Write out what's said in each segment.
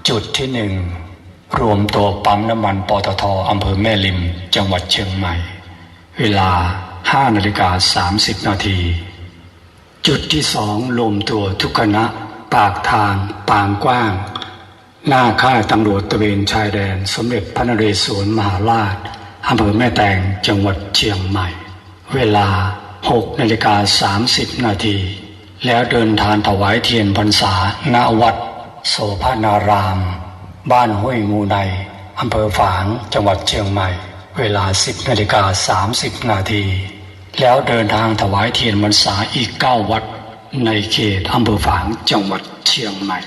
จุดที่1รวมตัวปั๊มน้ำมันปตท.อำเภอแม่ริมจังหวัดเชียงใหม่เวลา 5:30 นาทีจุดที่2รวมตัวทุกคณะปากทางปางกว้างหน้าค่ายตำรวจตระเวนชายแดนสมเด็จพระนเรศวรมหาราชอำเภอแม่แตงจังหวัดเชียงใหม่เวลา 6:30 นาทีแล้วเดินทางถวายเทียนพรรษาณวัดโสภณารามบ้านห้วยงูในอำเภอฝางจังหวัดเชียงใหม่เวลา 10:30 นาทีแล้วเดินทางถวายเทียนพรรษาอีก9วัดในเขตอำเภอฝางจังหวัดเชียงใหม่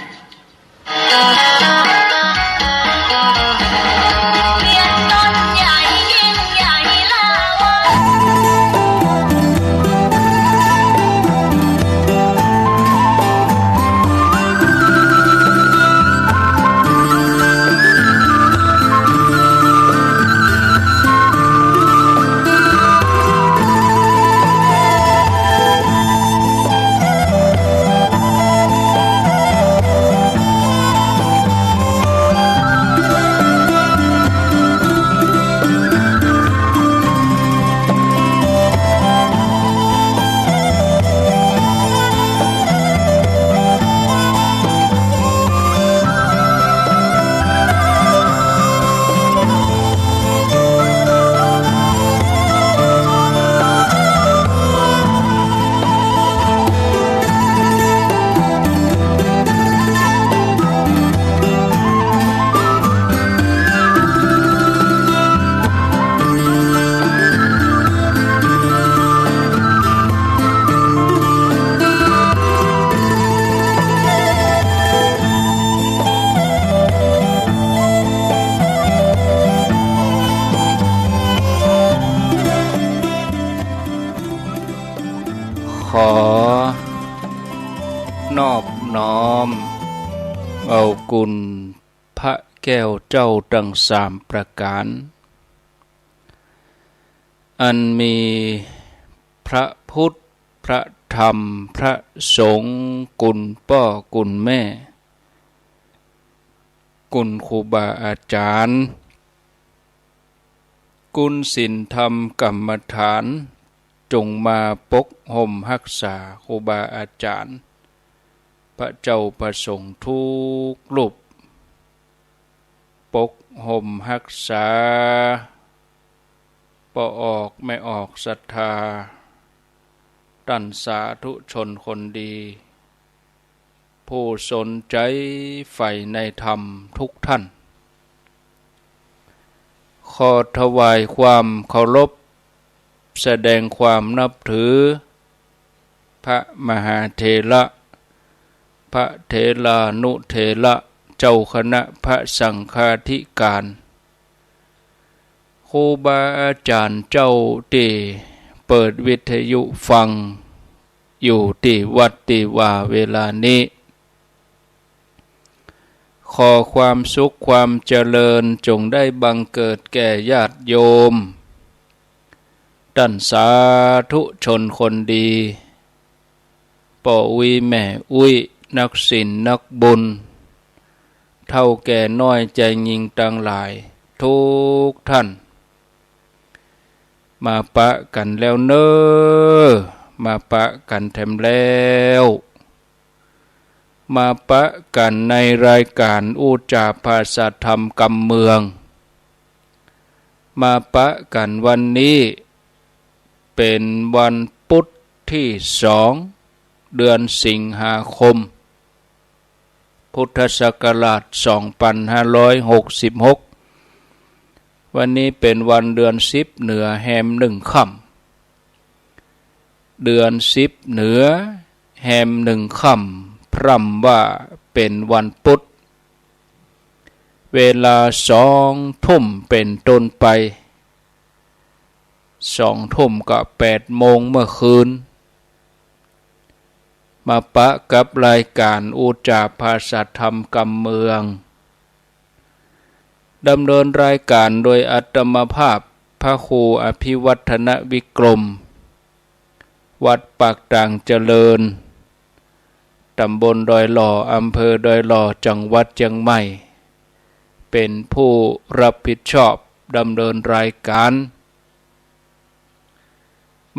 ขอนอบน้อมเอากุณพระแก้วเจ้าทั้ง3ประการอันมีพระพุทธพระธรรมพระสงฆ์กุณพ่อกุณแม่กุณครูบาอาจารย์กุณศีลธรรมกรรมฐานจงมาปกห่มรักษาครูบาอาจารย์พระเจ้าประสงค์ทุกรูปปกห่มรักษาปออกไม่ออกศรัทธาตั้นสาธุชนคนดีผู้สนใจใฝ่ในธรรมทุกท่านขอถวายความเคารพแสดงความนับถือพระมหาเถระพระเถรานุเถระเจ้าคณะพระสังฆาธิการครูบาอาจารย์เจ้าที่เปิดวิทยุฟังอยู่ที่วัดที่ว่าเวลานี้ขอความสุขความเจริญจงได้บังเกิดแก่ญาติโยมท่านสาธุชนคนดีป่ออุยแม่อุ้ยนักศีลนักบุญเท่าแก่น้อยใจยิงต่างหลายทุกท่านมาปะกันแล้วเนอมาปะกันแถมแล้วมาปะกันในรายการอุจจาภาษาธรรมกำเมืองมาปะกันวันนี้เป็นวันพุธที่2เดือนสิงหาคมพุทธศักราช2566วันนี้เป็นวันเดือน10เหนือแฮม1ค่ำเดือน10เหนือแฮม1ค่ำพร่ำว่าเป็นวันพุธเวลา2 ทุ่มเป็นต้นไป2 ทุ่มกับ8 โมงเมื่อคืนมาปะกับรายการอุจจาภาษาธรรมกำเมืองดำเนินรายการโดยอัตมภาพพระครูอภิวัฒนวิกรมวัดปากต่างเจริญตำบลดอยหล่ออำเภอดอยหล่อจังหวัดเชียงใหม่ เป็นผู้รับผิดชอบดำเนินรายการ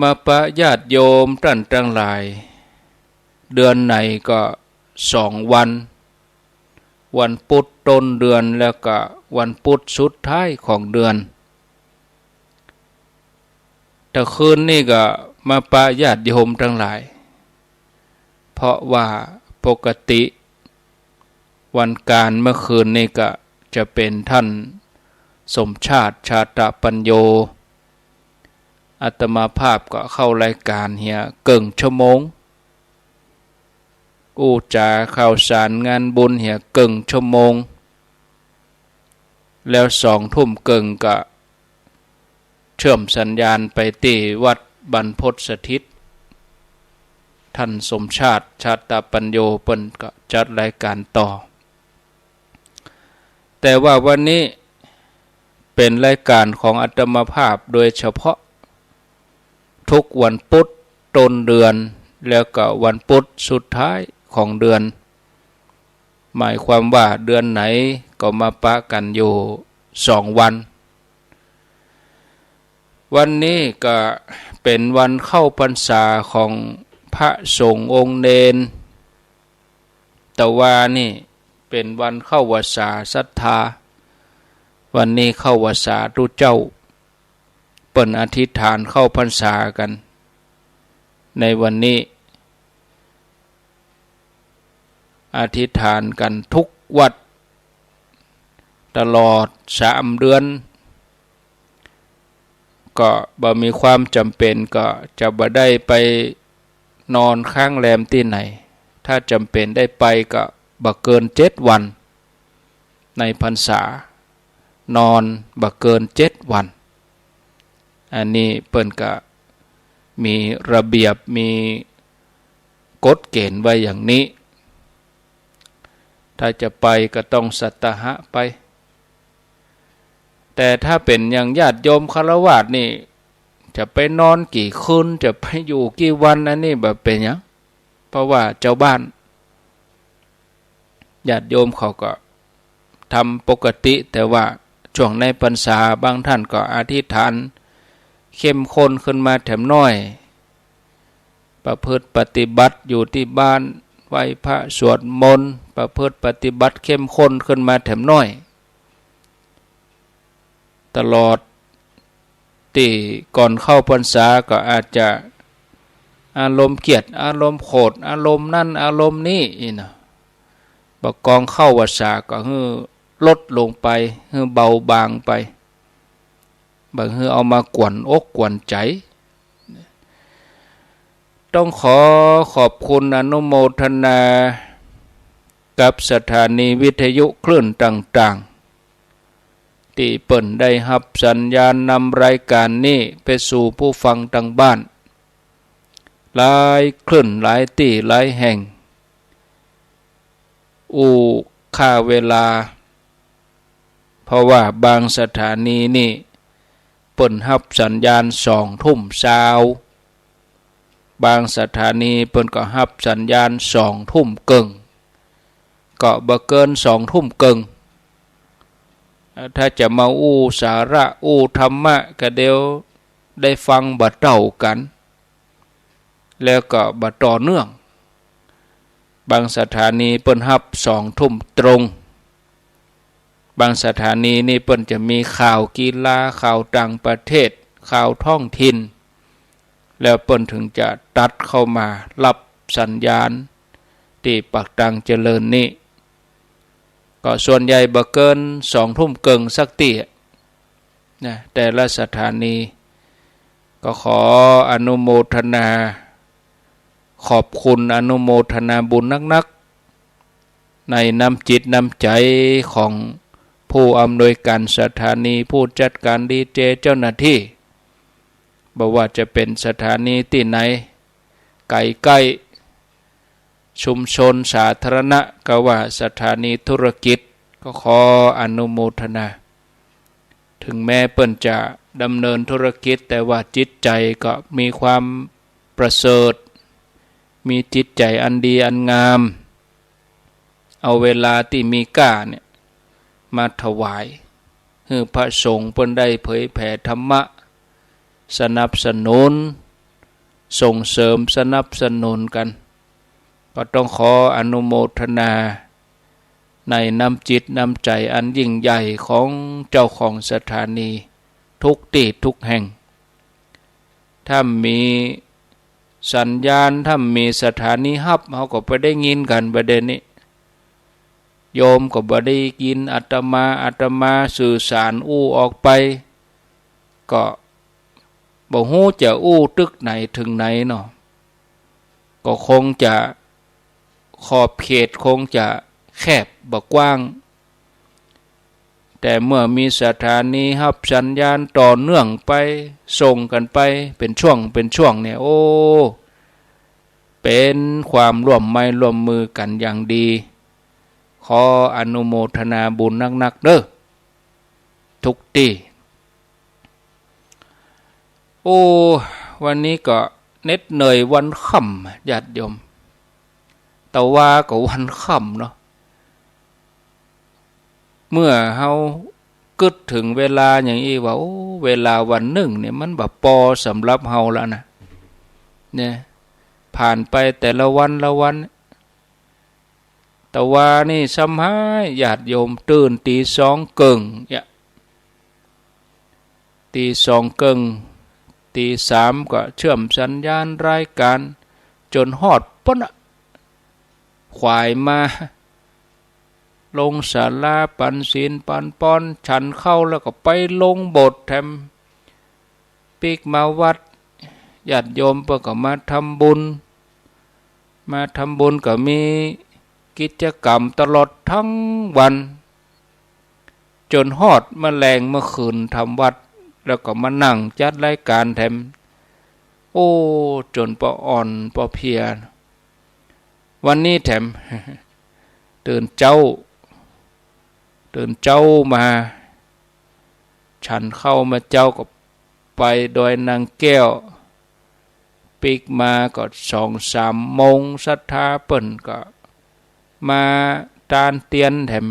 มาปะญาติโยมท่านทั้งหลายเดือนไหนก็2 วันวันพุธต้นเดือนแล้วก็วันพุธสุดท้ายของเดือนแต่คืนนี่ก็มาปะญาติโยมทั้งหลายเพราะว่าปกติวันการเมื่อคืนนี่ก็จะเป็นท่านสมชาติชาตปัญโยอาตมาภาพก็เข้ารายการเฮียเกิงชั่วโมงอู้จาข่าวสารงานบุญเฮียเกิงชั่วโมงแล้ว2 ทุ่มเกิงก็เชื่อมสัญญาณไปที่วัดบรรพตสถิตท่านสมชาติชาตปัญโยเปิ้นก็จัดรายการต่อแต่ว่าวันนี้เป็นรายการของอาตมาภาพโดยเฉพาะทุกวันพุธต้นเดือนแล้วก็วันพุธสุดท้ายของเดือนหมายความว่าเดือนไหนก็มาปะกันอยู่2 วันวันนี้ก็เป็นวันเข้าพรรษาของพระสงฆ์องค์เณรแต่ว่านี่เป็นวันเข้าวสาศรัทธาวันนี้เข้าวสาธุเจ้าเปิ้นอธิษฐานเข้าพรรษากันในวันนี้อธิษฐานกันทุกวัดตลอด3 เดือนก็บ่มีความจำเป็นก็จะบ่ได้ไปนอนค้างแรมที่ไหนถ้าจำเป็นได้ไปก็บ่เกิน7 วันในพรรษานอนบ่เกิน7 วันอันนี้เปิ้นก็มีระเบียบมีกฎเกณฑ์ไว้อย่างนี้ถ้าจะไปก็ต้องสัตหะไปแต่ถ้าเป็นอย่างญาติโยมฆราวาสนี่จะไปนอนกี่คืนจะไปอยู่กี่วันอันนี้แบบเป็นหยังเพราะว่าเจ้าบ้านญาติโยมเขาก็ทำปกติแต่ว่าช่วงในพรรษาบางท่านก็อธิษฐานเข้มข้นขึ้นมาแถมน้อยประพฤติปฏิบัติอยู่ที่บ้านไหว้พระสวดมนต์ประพฤติปฏิบัติเข้มข้นขึ้นมาแถมน้อยตลอดที่ก่อนเข้าพรรษาก็อาจจะอารมณ์เกลียดอารมณ์โกรธอารมณ์นั่นอารมณ์นี้นะประกองเข้าวสาก็ให้ลดลงไปให้เบาบางไปบางให้เอามากวนอกกวนใจต้องขอบคุณอนุโมทนากับสถานีวิทยุคลื่นต่างๆที่เปิ่นได้รับสัญญาณนำรายการนี้ไปสู่ผู้ฟังทางบ้านหลายคลื่นหลายที่หลายแห่งค่าเวลาเพราะว่าบางสถานีนี่เปิ่นรับสัญญาณ2 ทุ่มเช้าบางสถานีเปิ่นก็รับสัญญาณ2 ทุ่มเกิงก็บ่เกิน2 ทุ่มเกิงถ้าจะมาสาระธรรมะก็เดี๋ยวได้ฟังบ่เท่ากันแล้วก็บ่ต่อเนื่องบางสถานีเปิ้นรับ2 ทุ่มตรงบางสถานีนี่เปิ้นจะมีข่าวกีฬาข่าวต่างประเทศข่าวท้องถิ่นแล้วเปิ้นถึงจะตัดเข้ามารับสัญญาณที่ปากตังเจริญนี่ก็ส่วนใหญ่บ่เกิน2 ทุ่มเกิงสักทีนะแต่ละสถานีก็ขออนุโมทนาขอบคุณอนุโมทนาบุญนักๆในน้ำจิตน้ำใจของผู้อำนวยการสถานีผู้จัดการดีเจเจ้าหน้าที่บ่ว่าจะเป็นสถานีที่ไหนใกล้ชุมชนสาธารณะก็ว่าสถานีธุรกิจก็ขออนุโมทนาถึงแม้เปิ้นจะดำเนินธุรกิจแต่ว่าจิตใจก็มีความประเสริฐมีจิตใจอันดีอันงามเอาเวลาที่มีก้าเนี่ย มาถวายให้พระสงฆ์เพิ่นได้เผยแผ่ธรรมะสนับสนุนส่งเสริมสนับสนุนกันก็ต้องขออนุโมทนาในน้ำจิตน้ำใจอันยิ่งใหญ่ของเจ้าของสถานีทุกที่ทุกแห่งถ้ามีสัญญาณถ้ามีสถานีฮับเขาก็ไปได้ยินกันประเด็นนี้โยมก็บ่ได้ยินอาตมาสื่อสารออกไปก็บ่ฮู้จะตึกไหนถึงไหนเนาะก็คงจะขอบเขตคงจะแคบบ่กว้างแต่เมื่อมีสถานีฮับสัญญาณต่อเนื่องไปส่งกันไปเป็นช่วงเนี่ยเป็นความร่วมไม้ร่วมมือกันอย่างดีขออนุโมทนาบุญนักๆเด้อทุกที่วันนี้ก็เน็ดเหนื่อยวันค่ำญาติโยมแต่ว่าก็วันค่ำเนาะเมื่อเฮากึดถึงเวลาอย่างนี้ว่าเวลาวันหนึ่งเนี่ยมันแบบพอสำหรับเฮาแล้วนะเนี่ยผ่านไปแต่ละวันแต่ว่านี่ซ้ำให้ญาติโยมตื่นตีสองเกิงเนี่ยตีสองเกิงตีสามก็เชื่อมสัญญาณรายการจนฮอดปะขวายมาลงศาลาปันศีลปันป้อนฉันเข้าแล้วก็ไปลงโบสถ์แถมปีกมาวัดญาติโยมเพื่อก็มาทำบุญก็มีกิจกรรมตลอดทั้งวันจนฮอดแมลงเมื่อคืนทำวัดแล้วก็มานั่งจัดรายการแถมจนปออ่อนปอเพียวันนี้แถมตื่นเจ้ามาฉันเข้ามาเจ้าก็ไปโดยนางแก้วปีกมาก็2-3 โมงศรัทธาเปิ่นก็มาตานเตียนแถม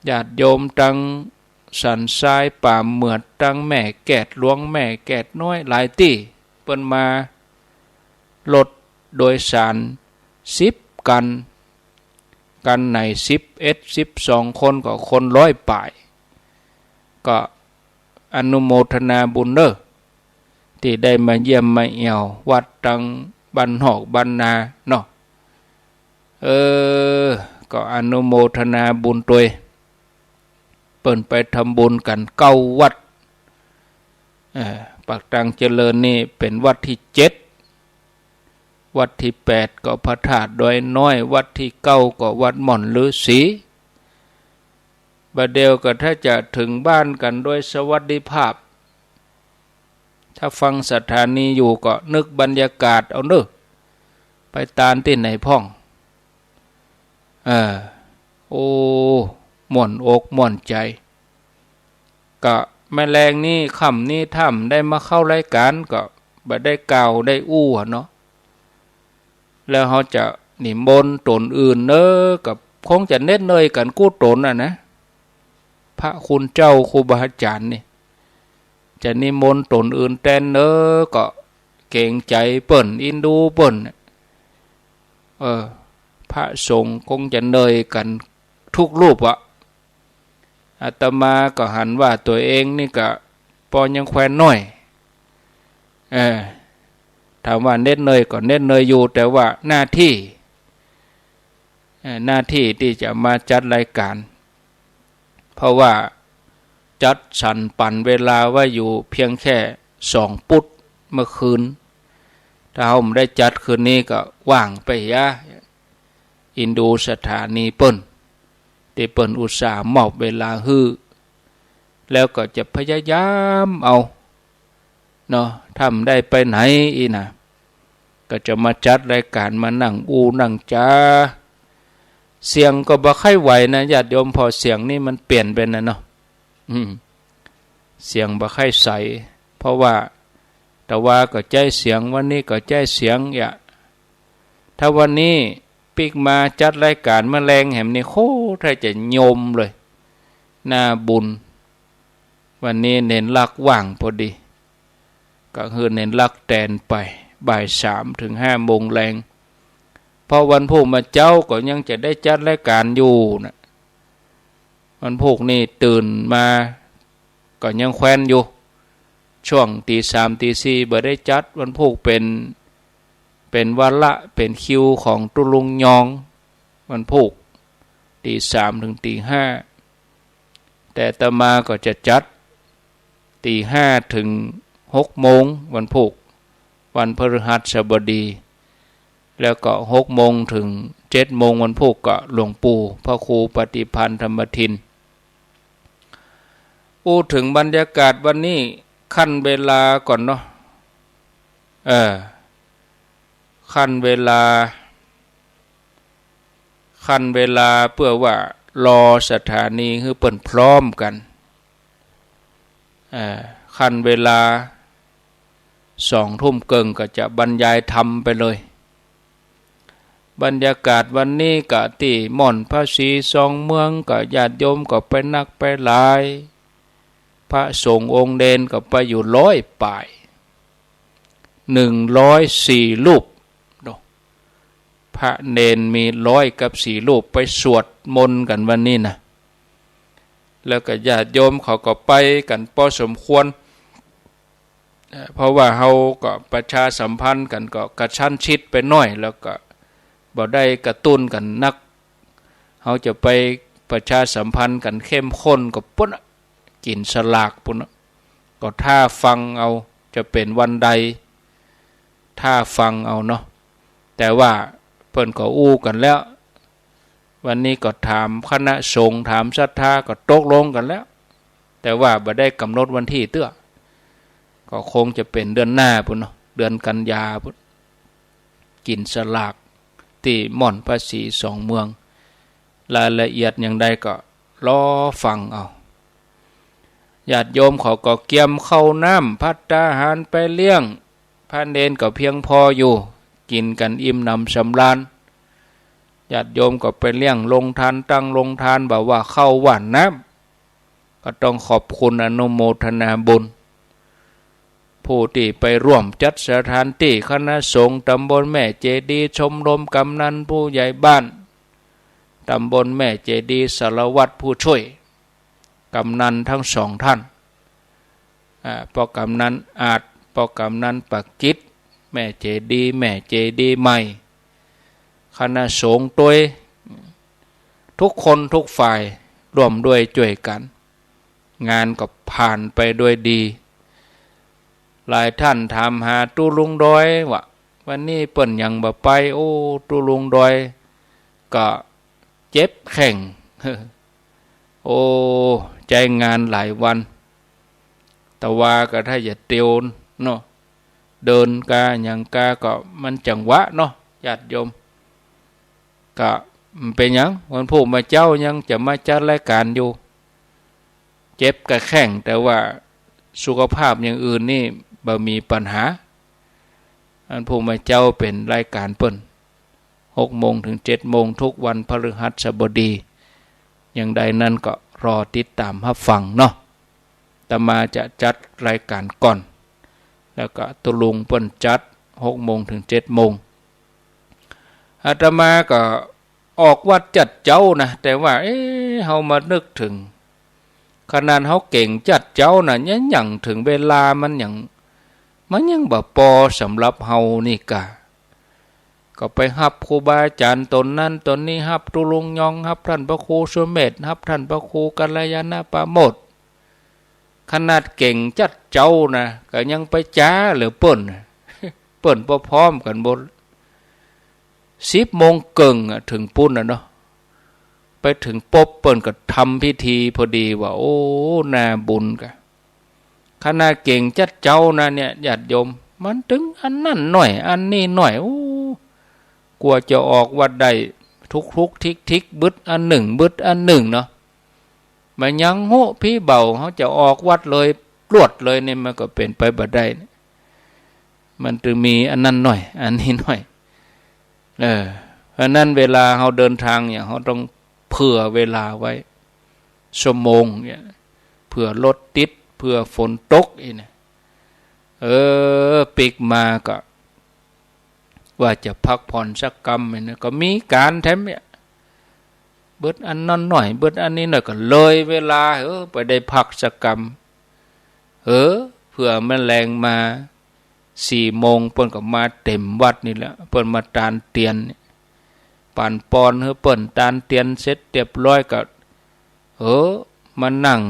ญาติโยมตังสันทรายป่าเหมือดตังแม่แกดหลวงแม่แกดน้อยหลายที่เปิ่นมารถโดยสาร10 กันใน11-12 คนก็คน100 ป่ายก็อนุโมทนาบุญเด้อที่ได้มาเยี่ยมมาเอี่ยววัดตังบ้านหอกบ้านนาเนาะก็อนุโมทนาบุญตัวเปิ่นไปทำบุญกัน9 วัดปากตังเจริญนี่เป็นวัดที่7วัดที่8ก็พระธาตุดอยน้อยวัดที่9ก็วัดหม่อนฤาษีบัดเดียวก็ถ้าจะถึงบ้านกันโดยสวัสดิภาพถ้าฟังสถานีอยู่ก็นึกบรรยากาศเอาเนอะไปตานที่ไหนพ่องม่วนอกม่วนใจก็แมลงนี่ค่ำนี่ถ้ำได้มาเข้ารายการก็บ่ได้กล่าวได้เนาะแล้วเขาจะนิมนต์ตนอื่นกับคงจะเน็ดเนยกันกู้ตนนะพระคุณเจ้าครูบาอาจารย์นี่จะนิมนต์ตนอื่นแทนก็เก่งใจเปิ่นอินดูเปิ่นพระสงฆ์คงจะเนยกันทุกรูปอาตมาก็หันว่าตัวเองนี่ก็ปอยังแควนน้อยถามว่าเน็ดเนยก็เน็ดเนยอยู่แต่ว่าหน้าที่ที่จะมาจัดรายการเพราะว่าจัดสรรปันเวลาว่าอยู่เพียงแค่2 ปุตเมื่อคืนถ้าเราไม่ได้จัดคืนนี้ก็ว่างไปอินดูสถานีเปิ้นที่เปิ้นอุตส่าห์มอบเวลาฮื้อแล้วก็จะพยายามเอาเนาะทำได้ไปไหนนะก็จะมาจัดรายการมานั่งนั่งจ้าเสียงก็บ่ค่อยไหวนะญาติโยมพอเสียงนี่มันเปลี่ยนไปนะเนาะเสียงบ่ค่อยใสเพราะว่าแต่ว่าก็ใจเสียงวันนี้ก็ใจเสียงถ้าวันนี้ปีกมาจัดรายการแมลงแหมนี่โคตรจะโยมเลย หน้าบุญวันนี้เน้นลักว่างพอดีก็คือเน้นลักแตนไปบ่าย3 ถึง 5 โมงแรงพอวันพุธมาเจ้าก็ยังจะได้จัดรายการอยู่นะวันพุธนี่ตื่นมาก็ยังแคว้นอยู่ช่วงตี 3 ตี 4บ่ได้จัดวันพุธเป็นวันละเป็นคิวของตุลุงยองวันพุธตี 3 ถึงตี 5แต่ตมาก็จะจัดตี 5 ถึง 6 โมงวันพุธวันพฤหัสบดีแล้วก็6 โมงถึง 7 โมงวันพุธก็หลวงปู่พระครูปฏิพันธ์ธรรมทินพูดถึงบรรยากาศวันนี้ขั้นเวลาก่อนเนาะขั้นเวลาเพื่อว่ารอสถานีคือเปิ่นพร้อมกันขั้นเวลา2 ทุ่มเกิงก็จะบรรยายธรรมไปเลยบรรยากาศวันนี้ก็ที่ม่อนพระศรีสองเมืองก็ญาติโยมก็ไปนักไปหลายพระสงฆ์องค์เดนก็ไปอยู่100 ป่าย104 รูปพระเนนมี104 รูปไปสวดมนต์กันวันนี้นะแล้วก็ญาติโยมเขาก็ไปกันพอสมควรเพราะว่าเขาก็ประชาสัมพันธ์กันก็กระชั้นชิดไปหน่อยแล้วก็บ่ได้กระตุ้นกันนักเขาจะไปประชาสัมพันธ์กันเข้มข้นกับปุ๊บกินสลากปุ๊บก็ท่าฟังเอาจะเป็นวันใดท่าฟังเอาเนาะแต่ว่าเพิ่นก็อู้กันแล้ววันนี้ก็ถามคณะสงฆ์ถามศรัทธาก็ตกลงกันแล้วแต่ว่าบ่ได้กำหนดวันที่เตื้อก็คงจะเป็นเดือนหน้าพุ่นเนาะเดือนกันยาพุ่นกินสลากที่ม่อนพระศรีสองเมืองรายละเอียดอย่างใดก็รอฟังเอาญาติโยมเขาก็เกี่ยมเข้าน้ำภัตตาหารไปเลี้ยงพระเนนก็เพียงพออยู่กินกันอิ่มหนำสำราญญาติโยมก็ไปเลี้ยงลงทานตั้งลงทานบอกว่าเข้าหวานน้ำก็ต้องขอบคุณอนุโมทนาบุญผู้ที่ไปร่วมจัดสถานที่คณะสงฆ์ตำบลแม่เจดีย์ชมรมกำนันผู้ใหญ่บ้านตำบลแม่เจดีย์สารวัตรผู้ช่วยกำนันทั้ง2 ท่านปกำนันอาจปกำนันปักจิตแม่เจดีย์ใหม่คณะสงฆ์ตัวทุกคนทุกฝ่ายร่วมด้วยช่วยกันงานก็ผ่านไปด้วยดีหลายท่านถามหาตุลุงดอยว่าวันนี้เปิ่นยังบ่ไปโอ้ตุลุงดอยก็เจ็บแข้งโอ้ใจงานหลายวันแต่ว่าก็ถ้าอย่าเตียวเนาะเดินกาอย่างกาก็มันจังหวะเนาะญาติโยมก็เป็นหยังวันพุธมาเจ้ายังจะมาจัดรายการอยู่เจ็บกระแข้งแต่ว่าสุขภาพอย่างอื่นนี่บ่มีปัญหาอันผู้มาเจ้าเป็นรายการเปิ้น6 โมงถึง 7 โมงทุกวันพฤหัสบดีอย่างใดนั้นก็รอติดตามรับฟังเนาะอาตมาจะจัดรายการก่อนแล้วก็ตุลุงเปิ้นจัด6 โมงถึง 7 โมงอาตมาก็ออกวัดจัดเจ้านะแต่ว่าเฮามานึกถึงขนาดเฮาเก่งจัดเจ้าน่ะยังถึงเวลามันยังบ่พอสำหรับเฮานี่กะก็ไปฮับครูบาอาจารย์ตนนั้นตนนี้ฮับตุลุงยองฮับท่านพระครูสุเมธฮับท่านพระครูกัลยาณปราโมทย์ขนาดเก่งจัดเจ้านะก็ยังไปจ้าหรือเปิ้นพร้อมกันบ่10 โมงเกิงถึงปุ้นเนาะไปถึงปบเปิ้นก็ทำพิธีพอดีว่าโอ้น่าบุญกะขนาดเก่งจัดเจ้านะเนี่ยญาติโยมมันถึงอันนั้นหน่อยอันนี้หน่อยโอ้กลัวจะออกวัดได้ทุกทิกบึดอันหนึ่งบึดอันหนึ่งเนาะมันยังโหพี่เบาเขาจะออกวัดเลยรวดเลยเนี่ยมันก็เป็นไปบ่ได้มันถึงมีอันนั้นหน่อยอันนี้หน่อยเพราะนั้นเวลาเราเดินทางเนี่ยเราต้องเผื่อเวลาไว้ ชั่วโมงเนี่ยเพื่อรถติดเพื่อฝนตกอีกนะปิกมาก็ว่าจะพักผ่อนสักกรรมเนี่ยก็มีการแถมเนี่ยเบิดอันนั้นหน่อยเบิดอันนี้หน่อยก็เลยเวลาไปได้พักสักกรรมเพื่อแมลงมา4 โมงเปิ้นก็มาเต็มวัดนี่แหละเปิ้นมาตานเตียนป่านปอนเปิ้นตานเตียนเสร็จเรียบร้อยก็มานั่ง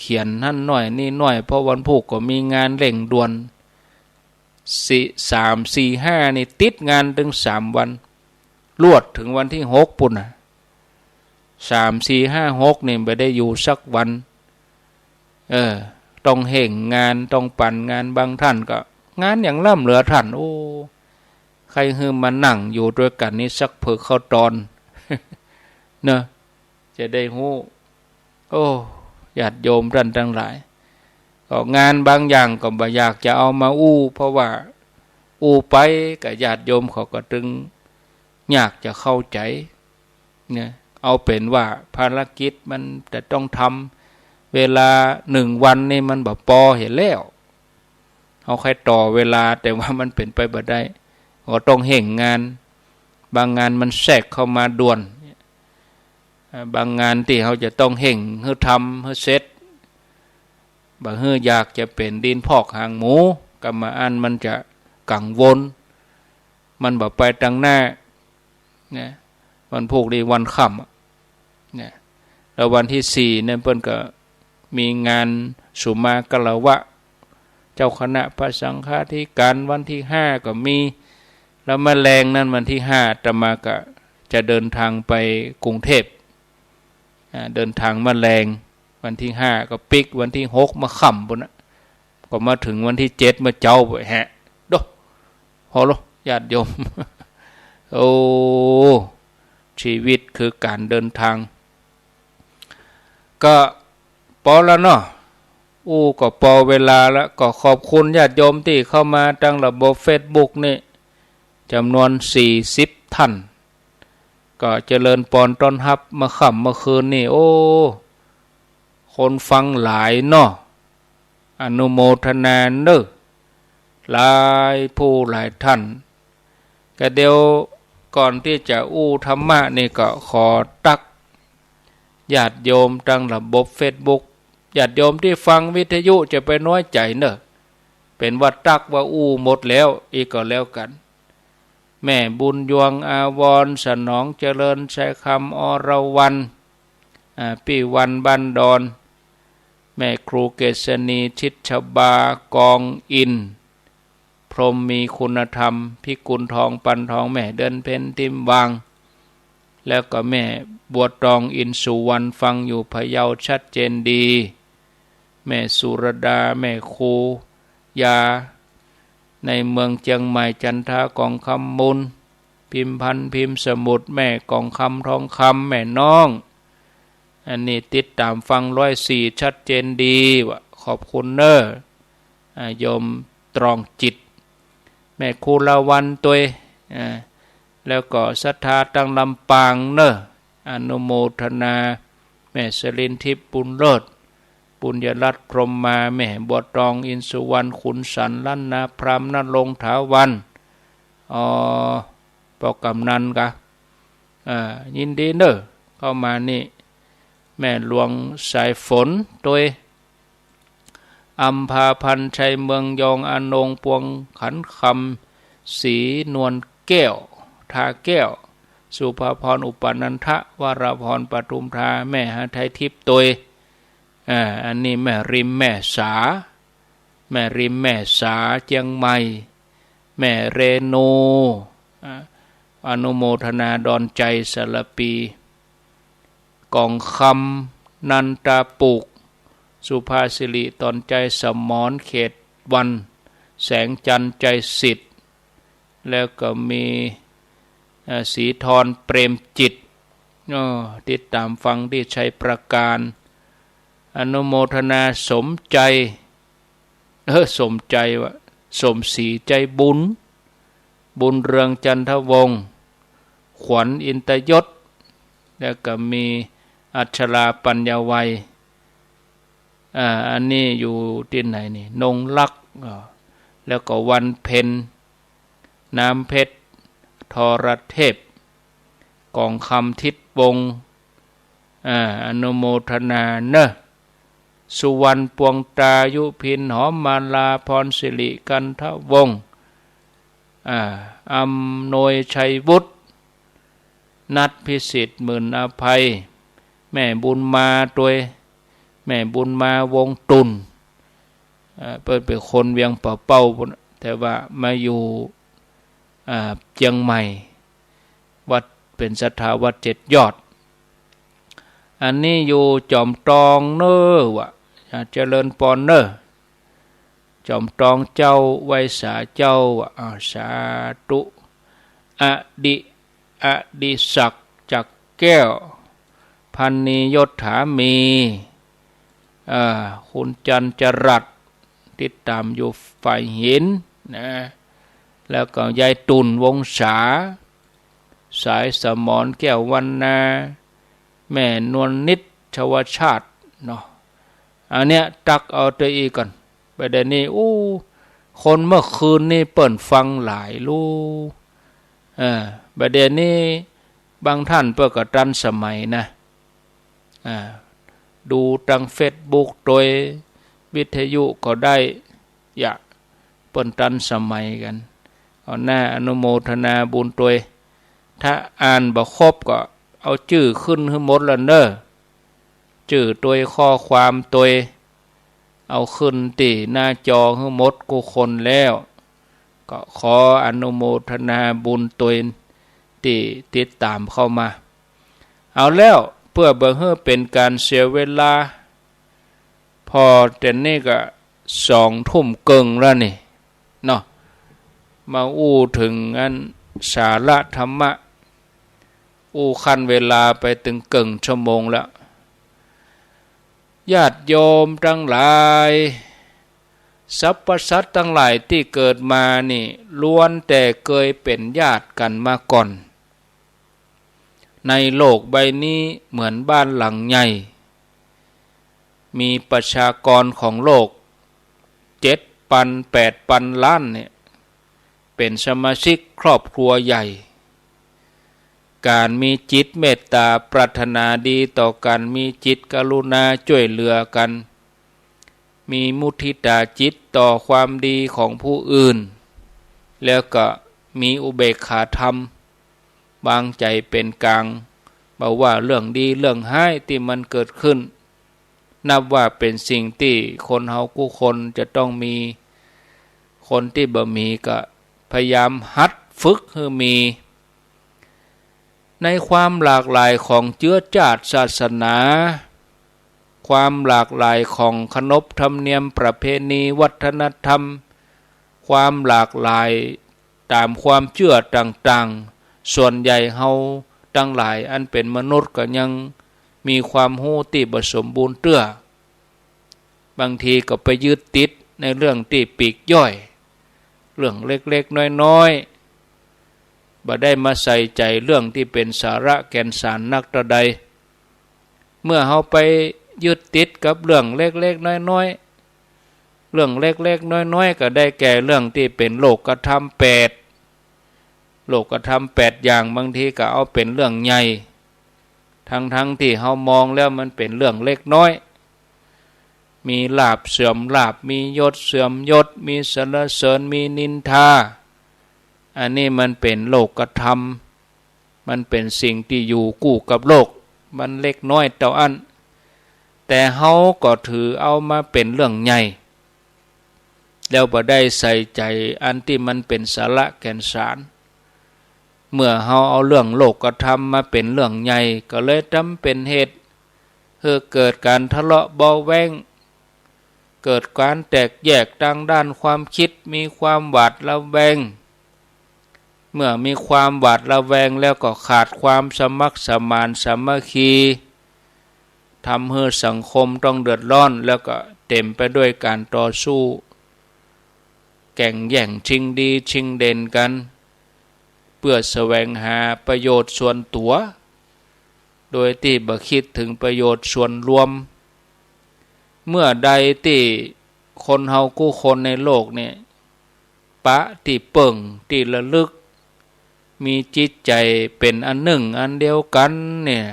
เขียนนั่นหน่อยนี่หน่อยเพราะวันพุธก็มีงานเร่งด่วน3 4 5นี่ติดงานถึง3 วันลวดถึงวันที่6ปุ่นน่ะ3 4 5 6นี่ไม่ได้อยู่สักวันต้องเห่งงานต้องปั่นงานบางท่านก็งานอย่างล่ำเหลือท่านโอ้ใครฮือมานั่งอยู่ด้วยกันนี่สักเผื่อเข้าตอน เนอะจะได้ฮู้ญาติโยมท่านทั้งหลายก็งานบางอย่างก็บ่อยากจะเอามาเพราะว่าไปกับญาติโยมเขาก็ตึงอยากจะเข้าใจเนี่ยเอาเป็นว่าภารกิจมันจะต้องทำเวลา1 วันนี่มันบ่พอเห็นแล้วเอาใครต่อเวลาแต่ว่ามันเป็นไปบ่ได้ก็ต้องเห่งงานบางงานมันแทรกเข้ามาด่วนบางงานที่เขาจะต้องเห่งเพื่อทำเพื่อเสร็จบางเพื่ออยากจะเป็นดินพอกหางหมูกรรมอันมันจะกังวลมันบอกไปทางหน้าเนี่ยวันพุธนี่วันค่ำเนี่ยแล้ววันที่4เนี่ยเพิ่นก็มีงานสุมากลวะเจ้าคณะพระสังฆาธิการวันที่5ก็มีแล้วแมลงนั้นวันที่5อาตมาก็จะเดินทางไปกรุงเทพเดินทางแมลงวันที่5ก็ปิกวันที่6มาค่ำปุ่นนะก็มาถึงวันที่7มาเจ้าไปแฮะดพอแล้วญาติโยม โอ้ชีวิตคือการเดินทางก็พอแล้วเนาะก็พอเวลาแล้วก็ขอบคุณญาติโยมที่เข้ามาทางระบบ Facebook นี่จำนวน40 ท่านก็เจริญปอนต้อนรับมาค่ำเมื่อคืนนี่คนฟังหลายเนาะอนุโมทนาเด้อหลายผู้หลายท่านก็เดี๋ยวก่อนที่จะธรรมะนี่ก็ขอตักญาติโยมทางระบบ Facebook ญาติโยมที่ฟังวิทยุจะไปน้อยใจเนอะเป็นว่าตักว่าหมดแล้วอีกก็แล้วกันแม่บุญยวงอาวรสนองเจริญชัยคำอรวรรณพี่วันบันดอนแม่ครูเกษณีชิดชบากองอินพรหมมีคุณธรรมพิกุลทองปันทองแม่เดินเพ็ญทิมวางแล้วก็แม่บัวตองอินสุวรรณฟังอยู่พะเยาชัดเจนดีแม่สุรดาแม่ครูยาในเมืองเชียงใหม่จันทากองคำมุนพิมพันธ์พิมพ์สมุดแม่กองคำทองคำแม่น้องอันนี้ติดตามฟัง104ชัดเจนดีว่าขอบคุณเนอโยมตรองจิตแม่ครูละวันตัวแล้วก็ศรัทธาตังลำปางเนออนุโมทนาแม่สลินทิพย์ปุณเลิศปุญญรัตน์พรหมมาแม่บัวตองอินสุวรรณขุนสันลั่นนาพรามนรงค์ถาวันปกำนันกะยินดีเนอเข้ามานี่แม่หลวงสายฝนตัวอัมพาพันธ์ชัยเมืองยองอนงปวงขันคำสีนวลแก้วทาแก้วสุภาพรอุปนันทะวรพรปทุมธาแม่หาไทยทิพย์ตัวอันนี้แม่ริมแม่สาเจียงใหม่แม่เรนูอนุโมทนาดอนใจสารปีกองคำนันตาปุกสุภาสิริตอนใจสมรเขตวันแสงจันทร์ใจสิทธิ์แล้วก็มีสีทรเปรมจิตติดตามฟังที่ชัยประการอนุโมทนาสมใจสมใจว่าสมศรีใจบุญเรืองจันทวงศ์ขวัญอินตยศแล้วก็มี อัชราปัญญาวัยอันนี้อยู่ที่ไหนนี่นงลักษ์แล้วก็วันเพ็ญน้ำเพชรทรเทพกองคำทิศวงศ์อนุโมทนาเนอะสุวรรณปวงตายุพินหอมมาลาพรสิริกันทวงศ์อำนวยชัยวุฒินัดพิสิทธิ์หมื่นอภัยแม่บุญมาตัวแม่บุญมาวงตุนเปิดเป็นคนเวียงป่าเป้าแต่ว่ามาอยู่เชียงใหม่วัดเป็นศรัทธาวัด7 ยอดอันนี้อยู่จอมตองเนอวะเจริญปอนเนอจอมตองเจ้าไวยสาเจ้าวะสาธุอดิศักดิ์จักแก้วพันนียศถามีคุณจันจรัสติดตามอยู่ฝ่ายหินนะแล้วก็ยายตุ่นวงศาสายสมรแก้ววรรณาแม่นวลนิดชวชาติเนาะอันเนี้ยตักเอาตัวอีก่อนประเด็นนี้คนเมื่อคืนนี่เปิ่นฟังหลายลูประเด็นนี้บางท่านเปิ่นก็ทันสมัยนะดูทางเฟซบุ๊กโดยวิทยุก็ได้อย่าเปิ่นทันสมัยกันเอาหน้าอนุโมทนาบุญตัวถ้าอ่านบ่ครบก็เอาชื่อขึ้นให้หมดแล้วเนอะชื่อตัวข้อความตัวเอาขึ้นตีหน้าจอให้หมดกูคนแล้วก็ขออนุโมทนาบุญตัวที่ติดตามเข้ามาเอาแล้วเพื่อบ่ให้เป็นการเสียเวลาพอแต่นี่ก็2 ทุ่มเกิงแล้วนี่เนาะมาถึงอันสาระธรรมะขั้นเวลาไปถึงเกิงชั่วโมงแล้วญาติโยมทั้งหลายสรรพสัตว์ทั้งหลายที่เกิดมานี่ล้วนแต่เคยเป็นญาติกันมาก่อนในโลกใบนี้เหมือนบ้านหลังใหญ่มีประชากรของโลก7,000-8,000 ล้านเนี่ยเป็นสมาชิกครอบครัวใหญ่การมีจิตเมตตาปรารถนาดีต่อกันมีจิตกรุณาช่วยเหลือกันมีมุทิตาจิตต่อความดีของผู้อื่นแล้วก็มีอุเบกขาธรรมวางใจเป็นกลางบอกว่าเรื่องดีเรื่องร้ายที่มันเกิดขึ้นนับว่าเป็นสิ่งที่คนเฮากู้คนจะต้องมีคนที่บ่มีก็พยายามหัดฝึกให้มีในความหลากหลายของเชื้อชาติศาสนาความหลากหลายของขนบธรรมเนียมประเพณีวัฒนธรรมความหลากหลายตามความเชื่อต่างๆส่วนใหญ่เฮาทั้งหลายอันเป็นมนุษย์ก็ยังมีความรู้ที่บ่สมบูรณ์เตื้อบางทีก็ไปยึดติดในเรื่องที่ปีกย่อยเรื่องเล็กๆน้อยๆบ่ได้มาใส่ใจเรื่องที่เป็นสาระแก่นสารนักตะใดเมื่อเฮาไปยึดติดกับเรื่องเล็กๆน้อยๆเรื่องเล็กๆน้อยๆก็ได้แก่เรื่องที่เป็นโลกธรรม8โลกธรรม8อย่างบางทีก็เอาเป็นเรื่องใหญ่ทั้งที่เฮามองแล้วมันเป็นเรื่องเล็กน้อยมีลาภเสื่อมลาภมียศเสื่อมยศมีสรรเสริญมีนินทาอันนี้มันเป็นโลกธรรมมันเป็นสิ่งที่อยู่คู่กับโลกมันเล็กน้อยเท่าอันแต่เฮาก็ถือเอามาเป็นเรื่องใหญ่แล้วบ่ได้ใส่ใจอันที่มันเป็นสาระแก่นสารเมื่อเฮาเอาเรื่องโลกธรรมมาเป็นเรื่องใหญ่ก็เลยทำเป็นเหตุให้เกิดการทะเลาะเบาแว้งเกิดการแตกแยกทางด้านความคิดมีความหวาดระแวงเมื่อมีความหวาดระแวงแล้วก็ขาดความสมัครสมานสามัคคีทำให้สังคมต้องเดือดร้อนแล้วก็เต็มไปด้วยการต่อสู้แข่งแย่งชิงดีชิงเด่นกันเพื่อแสวงหาประโยชน์ส่วนตัว โดยที่บ่คิดถึงประโยชน์ส่วนรวมเมื่อใดที่คนเฮากู้คนในโลกเนี่ยปะที่เปิ่งที่ระลึกมีจิตใจเป็นอันหนึ่งอันเดียวกันเนี่ย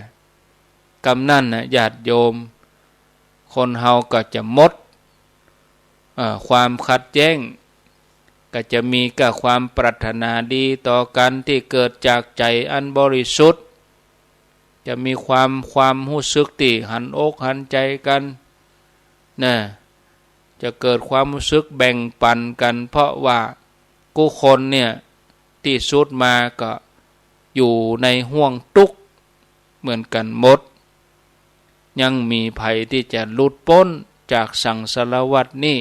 กำนั่นนะญาติโยมคนเฮาก็จะหมดความขัดแย้งก็จะมีกับความปรารถนาดีต่อกันที่เกิดจากใจอันบริสุทธิ์จะมีความรู้สึกที่หันอกหันใจกันนะจะเกิดความรู้สึกแบ่งปันกันเพราะว่ากู้คนเนี่ยที่สุดมาก็อยู่ในห่วงทุกข์เหมือนกันหมดยังมีภัยที่จะหลุดพ้นจากสังสารวัฏนี้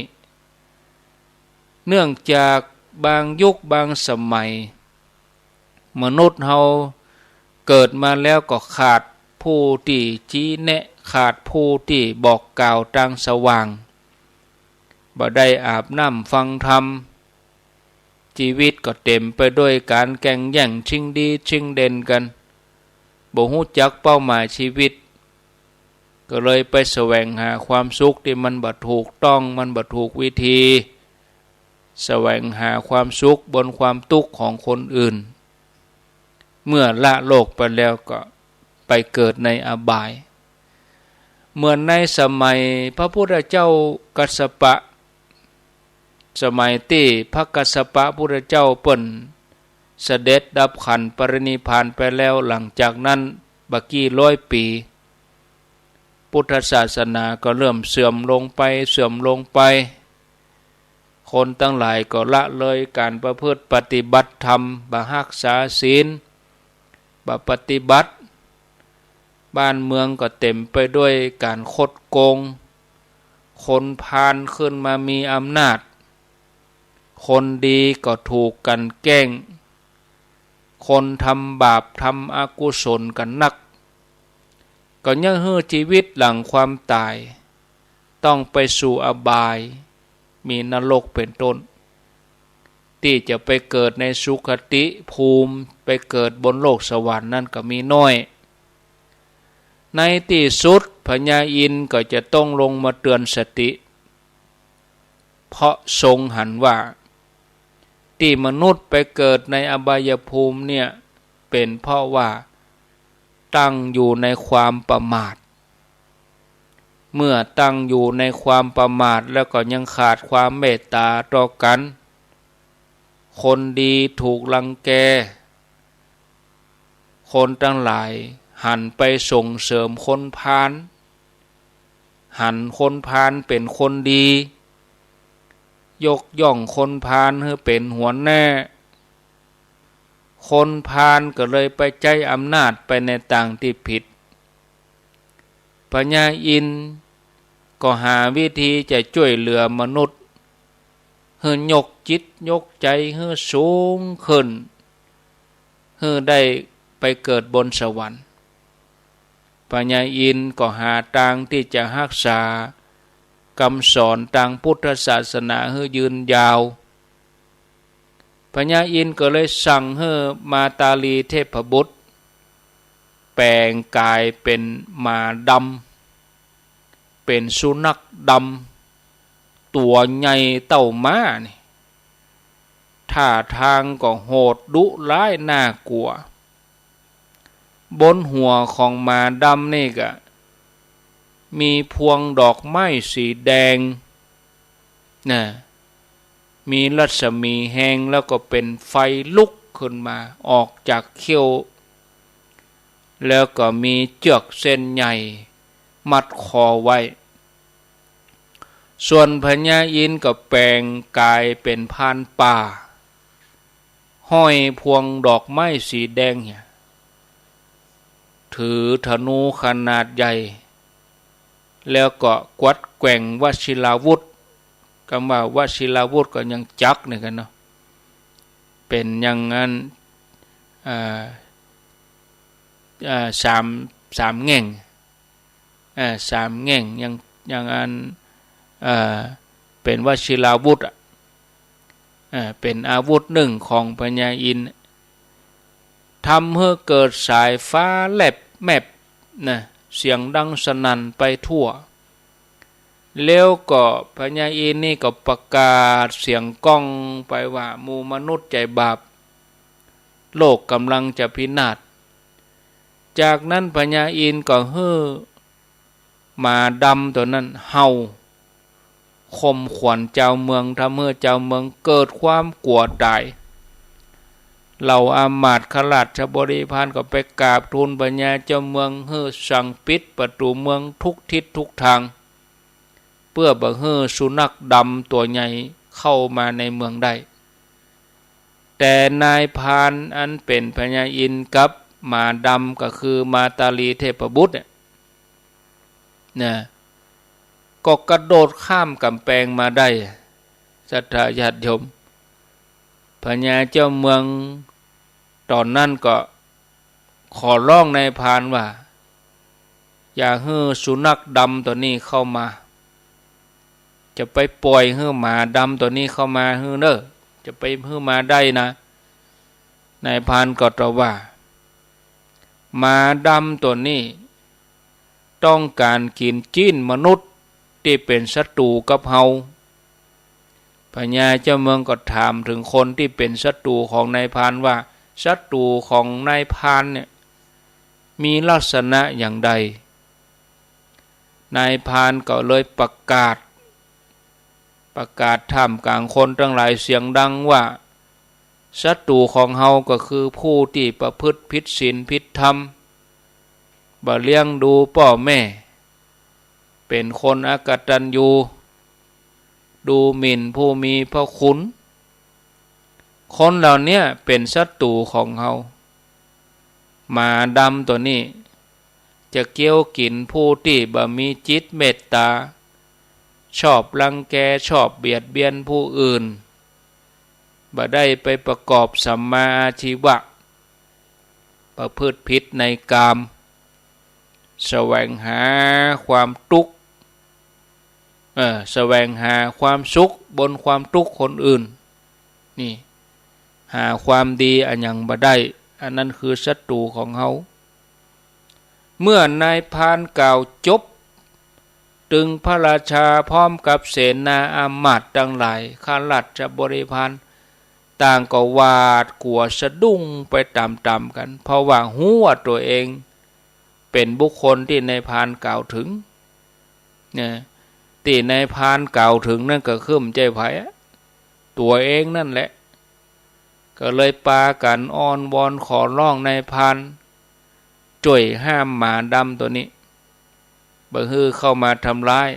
เนื่องจากบางยุคบางสมัยมนุษย์เฮาเกิดมาแล้วก็ขาดผู้ที่ชี้แนะขาดผู้ที่บอกกล่าวทางสว่างบ่ได้อาบน้ำฟังธรรมชีวิตก็เต็มไปด้วยการแข่งแย่งชิงดีชิงเด่นกันบ่ฮู้จักเป้าหมายชีวิตก็เลยไปแสวงหาความสุขที่มันบ่ถูกต้องมันบ่ถูกวิธีแสวงหาความสุขบนความทุกข์ของคนอื่นเมื่อละโลกไปแล้วก็ไปเกิดในอบายเหมือนในสมัยพระพุทธเจ้ากัสสปะสมัยที่พระกัสสปะพุทธเจ้าเปิ้นเสด็จดับขันธ์ปรินิพพานไปแล้วหลังจากนั้นบักกี่100 ปีพุทธศาสนาก็เริ่มเสื่อมลงไปคนทั้งหลายก็ละเลยการประพฤติปฏิบัติธรรมบ่รักษาศีลบ่ปฏิบัติบ้านเมืองก็เต็มไปด้วยการคดโกงคนพาลขึ้นมามีอำนาจคนดีก็ถูกกันแกล้งคนทำบาปทำอกุศลกันนักก็ยังให้ชีวิตหลังความตายต้องไปสู่อบายมีนรกเป็นต้นที่จะไปเกิดในสุคติภูมิไปเกิดบนโลกสวรรค์นั่นก็มีน้อยในที่สุดพญาอินทร์ก็จะต้องลงมาเตือนสติเพราะทรงหันว่าที่มนุษย์ไปเกิดในอบายภูมิเนี่ยเป็นเพราะว่าตั้งอยู่ในความประมาทเมื่อตั้งอยู่ในความประมาทแล้วก็ยังขาดความเมตตาต่อกันคนดีถูกรังแกคนทั้งหลายหันไปส่งเสริมคนพาลหันคนพาลเป็นคนดียกย่องคนพาลให้เป็นหัวหน้าคนพาลก็เลยไปใช้อำนาจไปในทางที่ผิดพญาอินทร์ก็หาวิธีจะช่วยเหลือมนุษย์ให้ยกจิตยกใจให้สูงขึ้นให้ได้ไปเกิดบนสวรรค์พญาอินทร์ก็หาทางที่จะรักษาคำสอนทางพุทธศาสนาให้ยืนยาวพญาอินทร์ก็เลยสั่งให้มาตาลีเทพบุตรแปลงกายเป็นม้าดำเป็นสุนัขดำตัวใหญ่เต่าม้านี่ท่าทางก็โหดดุร้ายน่ากลัวบนหัวของม้าดำนี่ก็มีพวงดอกไม้สีแดงนะมีรัศมีแห้งแล้วก็เป็นไฟลุกขึ้นมาออกจากเขี้ยวแล้วก็มีเชือกเส้นใหญ่มัดคอไว้ส่วนพญาอินทร์ก็แปลงกายเป็นพรานป่าห้อยพวงดอกไม้สีแดงเนี่ยถือธนูขนาดใหญ่แล้วก็กวัดแกว่งวชิราวุธคำว่าวชิราวุธก็ยังจักนี่กันเนาะเป็นอย่างนั้นสามแง่งสามแง่งอย่างอันเป็นวชิราวุธเป็นอาวุธหนึ่งของพญาอินทร์ทำให้เกิดสายฟ้าแลบแมบ นะเสียงดังสนั่นไปทั่วแล้วก็พญาอินทร์นี่ก็ประกาศเสียงก้องไปว่าหมู่มนุษย์ใจบาปโลกกำลังจะพินาศจากนั้นพญาอินทร์ก็เฮ้อหมาดำตัวนั้นเห่าข่มขวัญเจ้าเมืองทำให้เจ้าเมืองเกิดความกลัวตายเหล่าอามาตย์ข้าราชบริพารก็ไปกราบทูลพญาเจ้าเมืองเฮ้อสั่งปิดประตูเมืองทุกทิศทุกทางเพื่อบ่ให้สุนัขดำตัวใหญ่เข้ามาในเมืองได้แต่นายพรานอันเป็นพญาอินทร์กับหมาดำก็คือมาตาลีเทพบุตรเนี่ยก็กระโดดข้ามกำแพงมาได้ศรัทธาญาติโยมพญาเจ้าเมืองตอนนั้นก็ขอร้องนายพรานว่าอย่าให้สุนัขดำตัวนี้เข้ามาจะไปปล่อยให้หมาดำตัวนี้เข้ามาให้เนอะจะไปให้มาได้นะนายพรานก็ตอบว่าหมาดำตัวนี้ต้องการกินจิ้นมนุษย์ที่เป็นศัตรูกับเฮาพญาเจ้าเมืองก็ถามถึงคนที่เป็นศัตรูของนายพรานว่าศัตรูของนายพรานเนี่ยมีลักษณะอย่างใดนายพรานก็เลยประกาศท่ามกลางคนทั้งหลายเสียงดังว่าศัตรูของเฮาก็คือผู้ที่ประพฤติผิดศีลผิดธรรมบ่เลี้ยงดูพ่อแม่เป็นคนอกตัญญูดูหมิ่นผู้มีพระคุณคนเหล่านี้เป็นศัตรูของเฮาหมาดำตัวนี้จะเกี่ยวกินผู้ที่บ่มีจิตเมตตาชอบรังแกชอบเบียดเบียนผู้อื่นบ่ได้ไปประกอบสัมมาอาชีวะประพฤติผิดในกามแสวงหาความทุกข์แสวงหาความสุขบนความทุกข์คนอื่นนี่หาความดีอันยังบ่ได้อันนั้นคือศัตรูของเขาเมื่อนายพรานกล่าวจบตึงพระราชาพร้อมกับเสนาอามาตย์ทั้งหลายข้าราชบริพารต่างก็หวาดกลัวสะดุ้งไปตามๆกันเพราะว่าหูว่าตัวเองเป็นบุคคลที่นายพรานกล่าวถึงเนี่ยที่นายพรานกล่าวถึงนั่นก็คือมใจไผ่ตัวเองนั่นแหละก็เลยปากันอ้อนวอนขอร้องนายพรานช่วยห้ามหมาดำตัวนี้บ่ฮือเข้ามาทำร้าย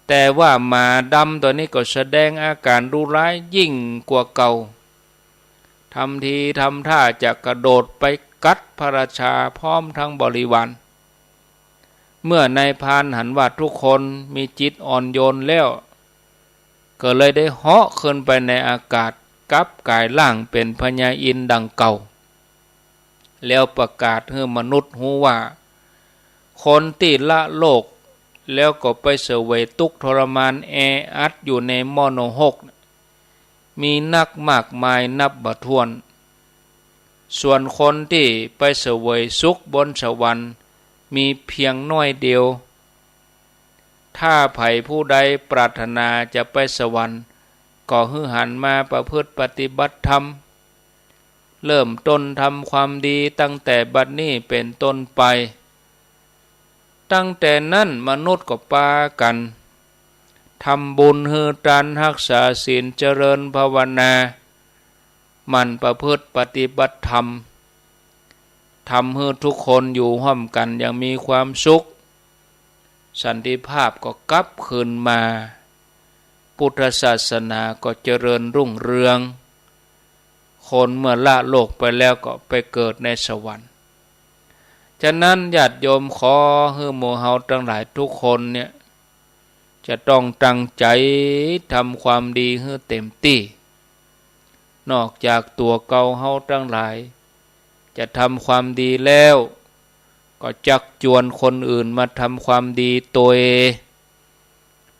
แต่ว่าหมาดำตัวนี้ก็แสดงอาการรุนแรงยิ่งกว่าเก่าทำทีทำท่าจะกระโดดไปกัดพระราชาพร้อมทั้งบริวารเมื่อนายพรานหันว่าทุกคนมีจิตอ่อนโยนแล้วก็เลยได้เหาะขึ้นไปในอากาศกับกายล่างเป็นพญาอินทร์ดังเก่าแล้วประกาศให้มนุษย์รู้ว่าคนที่ละโลกแล้วก็ไปเสวยทุกข์ทรมานแออัดอยู่ในมโนหกมีนักมากมายนับบ่ถ้วนส่วนคนที่ไปเสวยสุขบนสวรรค์มีเพียงน้อยเดียวถ้าไผผู้ใดปรารถนาจะไปสวรรค์ก็ฮึหันมาประพฤติปฏิบัติธรรมเริ่มต้นทำความดีตั้งแต่บัดนี้เป็นต้นไปตั้งแต่นั้นมนุษย์ก็ปากันทำบุญฮือตรันรักษาศีลเจริญภาวนามันประพฤติปฏิบัติธรรมทำให้ทุกคนอยู่ร่วมกันอย่างมีความสุขสันติภาพก็กลับคืนมาพุทธศาสนาก็เจริญรุ่งเรืองคนเมื่อละโลกไปแล้วก็ไปเกิดในสวรรค์ฉะนั้นญาติโยมขอให้หมู่เฮาทั้งหลายทุกคนเนี่ยจะต้องตั้งใจทำความดีให้เต็มที่นอกจากตัวเก่าเฮาทั้งหลายจะทำความดีแล้วก็จักจวนคนอื่นมาทำความดีตัวเอง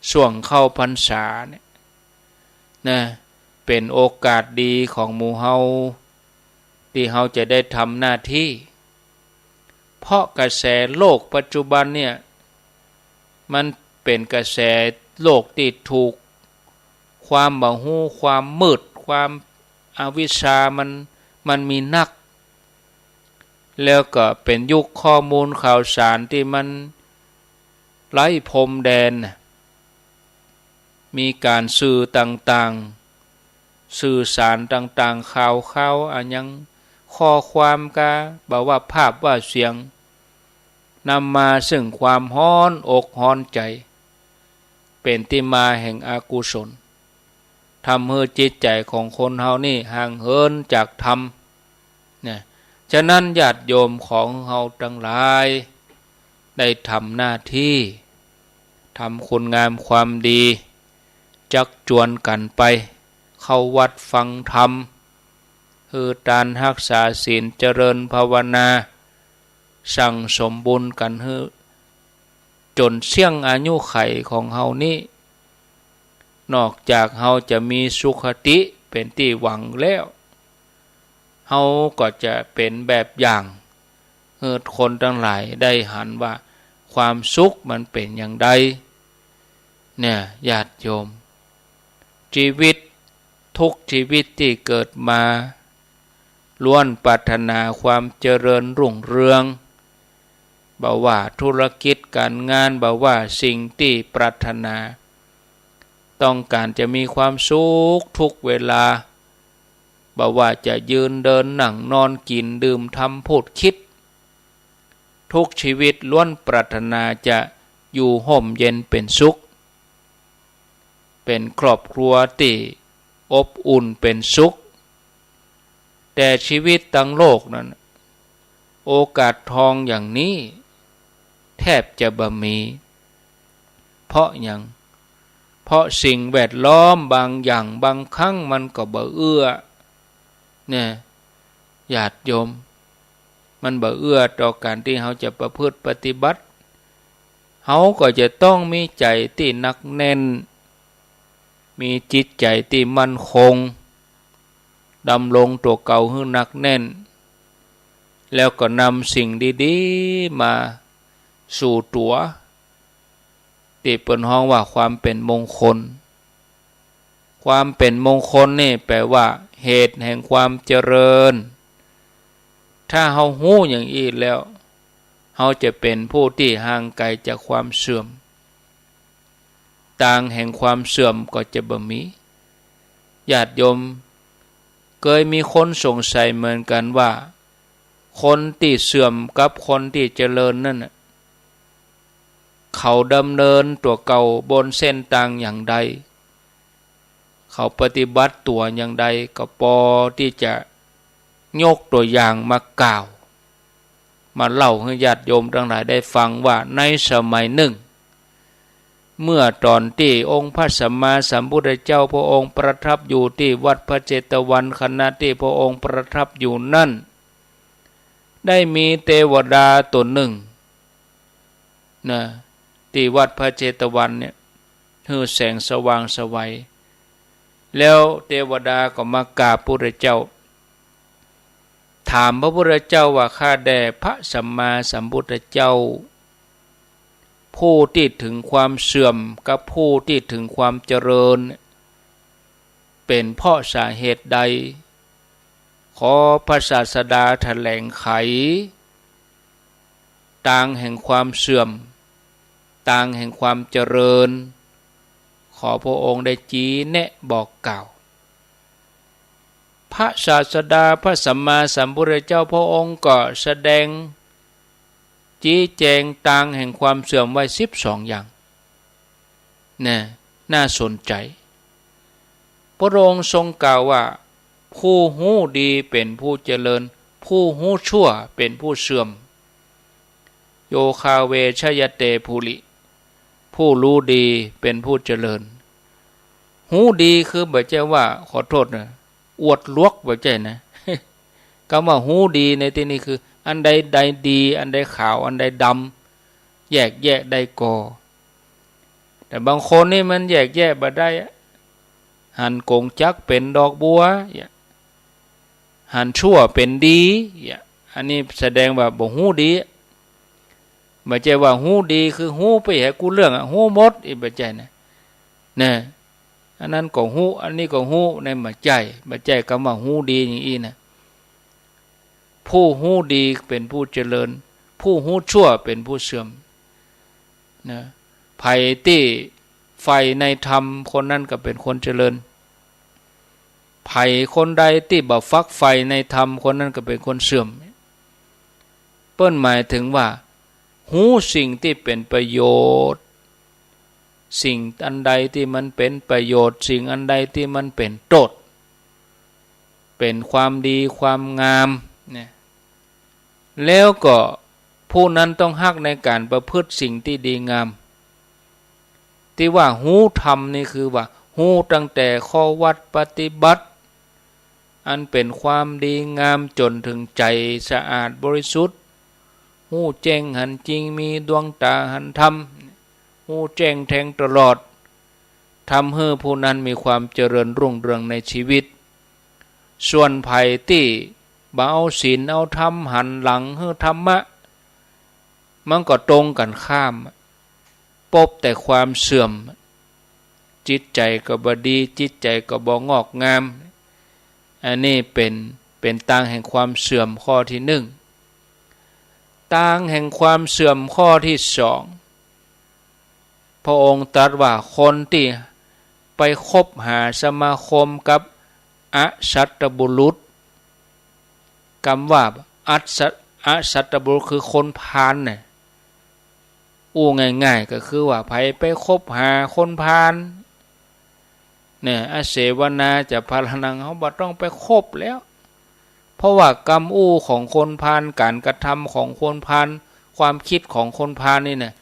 ช่วงเข้าพรรษาเนี่ยนะเป็นโอกาสดีของหมู่เฮาที่เฮาจะได้ทำหน้าที่ เพราะกระแสโลกปัจจุบันเนี่ยมันเป็นกระแสโลกที่ถูกความบ่ฮู้ความมืดความอวิชชามันมีนักแล้วก็เป็นยุคข้อมูลข่าวสารที่มันไร้พรมแดนมีการสื่อต่างๆสื่อสารต่างๆข่าวอันยังข้อความกะบอกว่าภาพว่าเสียงนำมาซึ่งความฮ้อนอกฮ้อนใจเป็นที่มาแห่งอกุศลทำให้จิตใจของคนเฮานี่ห่างเหินจากธรรมเนี่ยฉะนั้นญาติโยมของเฮาทั้งหลายได้ทำหน้าที่ทำคุณงามความดีจักจวนกันไปเข้าวัดฟังธรรมคือการรักษาศีลเจริญภาวนาสั่งสมบุญกันให้จนเสี่ยงอายุไขของเฮานี้นอกจากเฮาจะมีสุขติเป็นที่หวังแล้วเฮาก็จะเป็นแบบอย่างให้คนทั้งหลายได้หันว่าความสุขมันเป็นอย่างใดเนี่ยญาติโยมชีวิตทุกชีวิตที่เกิดมาล้วนปรารถนาความเจริญรุ่งเรืองบ่ว่าธุรกิจการงานบ่ว่าสิ่งที่ปรารถนาต้องการจะมีความสุขทุกเวลาบ่ว่าจะยืนเดินนั่งนอนกินดื่มทำพูดคิดทุกชีวิตล้วนปรารถนาจะอยู่ห่มเย็นเป็นสุขเป็นครอบครัวที่อบอุ่นเป็นสุขแต่ชีวิตทั้งโลกนั้นโอกาสทองอย่างนี้แทบจะบ่มีเพราะอย่างเพราะสิ่งแวดล้อมบางอย่างบางครั้งมันก็บ่เอื้อเนี่ยญาติโยมมันบ่เอื้อต่อการที่เขาจะประพฤติปฏิบัติเขาก็จะต้องมีใจที่หนักแน่นมีจิตใจที่มั่นคงดำรงตัวเก่าให้หนักแน่นแล้วก็นำสิ่งดีๆมาสู่ตัวที่เปิ้นฮ้องว่าความเป็นมงคลความเป็นมงคลนี่แปลว่าเหตุแห่งความเจริญถ้าเฮาฮู้อย่างนี้แล้วเฮาจะเป็นผู้ที่ห่างไกลจากความเสื่อมต่างแห่งความเสื่อมก็จะบ่มีญาติโยมเคยมีคนสงสัยเหมือนกันว่าคนที่เสื่อมกับคนที่เจริญนั่นเขาดำเนินตัวเก่าบนเส้นทางอย่างใดเขาปฏิบัติตัวอย่างใดก็พอที่จะยกตัวอย่างมากล่าวมาเล่าให้ญาติโยมทั้งหลายได้ฟังว่าในสมัยหนึ่งเมื่อตอนที่องค์พระสัมมาสัมพุทธเจ้าพระองค์ประทับอยู่ที่วัดพระเจตวันขณะที่พระองค์ประทับอยู่นั่นได้มีเทวดาตนหนึ่งนะที่วัดพระเจตวันเนี่ยฮือแสงสว่างสวัยแล้วเทวดาก็มากราบพระพุทธเจ้าถามพระพุทธเจ้าว่าข้าแด่พระสัมมาสัมพุทธเจ้าผู้ที่ถึงความเสื่อมกับผู้ที่ถึงความเจริญเป็นเพราะสาเหตุใดขอพระศาสดาแถลงไขต่างแห่งความเสื่อมต่างแห่งความเจริญขอพระองค์ได้ชี้แนะบอกกล่าวพระศาสดาพระสัมมาสัมพุทธเจ้าพระองค์ก็แสดงชี้แจงต่างแห่งความเสื่อมไว้12อย่างน่าสนใจพระองค์ทรงกล่าวว่าผู้หูดีเป็นผู้เจริญผู้หูชั่วเป็นผู้เสื่อมโยคาเวชยเตภูริผู้รู้ดีเป็นผู้เจริญหูดีคือบ่ใช่ว่าขอโทษนะอวดลวกบ่ใช่นะ คำว่าหูดีในที่นี้คืออันใดใดดีอันใดขาวอันใดดำแยกแยะได้ก่อแต่บางคนนี่มันแยกแยะบ่ได้หันกงจักเป็นดอกบัวหันชั่วเป็นดีอันนี้แสดงว่าบ่หูดี บ่ใจว่าฮู้ดีคือฮู้ไปให้กูเรื่องฮู้หมดอีบ่ใจนะอันนั้นก็ฮู้อันนี้ก็ฮู้ในบ่ใจคำว่าฮู้ดีอย่างนี้นะผู้ฮู้ดีเป็นผู้เจริญผู้ฮู้ชั่วเป็นผู้เสื่อมนะไผที่ไฟในธรรมคนนั้นก็เป็นคนเจริญไผคนใดที่บ่ฟักไฟในธรรมคนนั้นก็เป็นคนเสื่อมเปิ้นหมายถึงว่าหูสิ่งที่เป็นประโยชน์สิ่งอันใดที่มันเป็นประโยชน์สิ่งอันใดที่มันเป็นโทษเป็นความดีความงามเนี่ยแล้วก็ผู้นั้นต้องฮักในการประพฤติสิ่งที่ดีงามที่ว่าหูธรรมนี่คือว่าหูตั้งแต่ข้อวัดปฏิบัติอันเป็นความดีงามจนถึงใจสะอาดบริสุทธิ์หูแจ้งหันจริงมีดวงตาหันธรรมหูแจ้งแทงตลอดทำให้ผู้นั้นมีความเจริญรุ่งเรืองในชีวิตส่วนไผ่ที่บ่เอาศีลเอาธรรมหันหลังให้ธรรมะมันก็ตรงกันข้ามพบแต่ความเสื่อมจิตใจก็บ่ดีจิตใจก็บ่งอกงามอันนี้เป็นทางแห่งความเสื่อมข้อที่หนึ่งทางแห่งความเสื่อมข้อที่สองพระองค์ตรัสว่าคนที่ไปคบหาสมาคมกับอสัตตบุรุษคำว่าอสัตตบุรุษคือคนพาลเนี่ยอู้ง่ายๆก็คือว่าไปคบหาคนพาลเนี่ยอเสวนาจะพาลนังเขาบ่ต้องไปคบแล้วเพราะว่ากรรมอู้ของคนพาลการกระทำของคนพาลความคิดของคนพาลนี่เนี่ย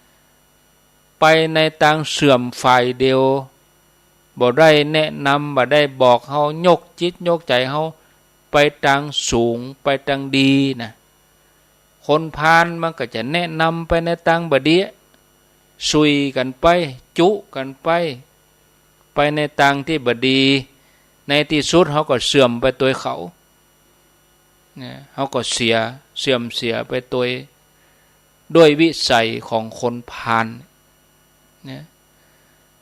ไปในทางเสื่อมฝ่ายเดียวบ่ได้แนะนำบ่ได้บอกเฮายกจิตยกใจเฮาไปทางสูงไปทางดีนะคนพาลมันก็จะแนะนำไปในทางบ่ดีซุยกันไปจุกันไปในทางที่บ่ดีในที่สุดเขาก็เสื่อมไปตัวเขาเนี่ยเขาก็เสื่อมเสียไปตัวด้วยวิสัยของคนพาลเนี่ย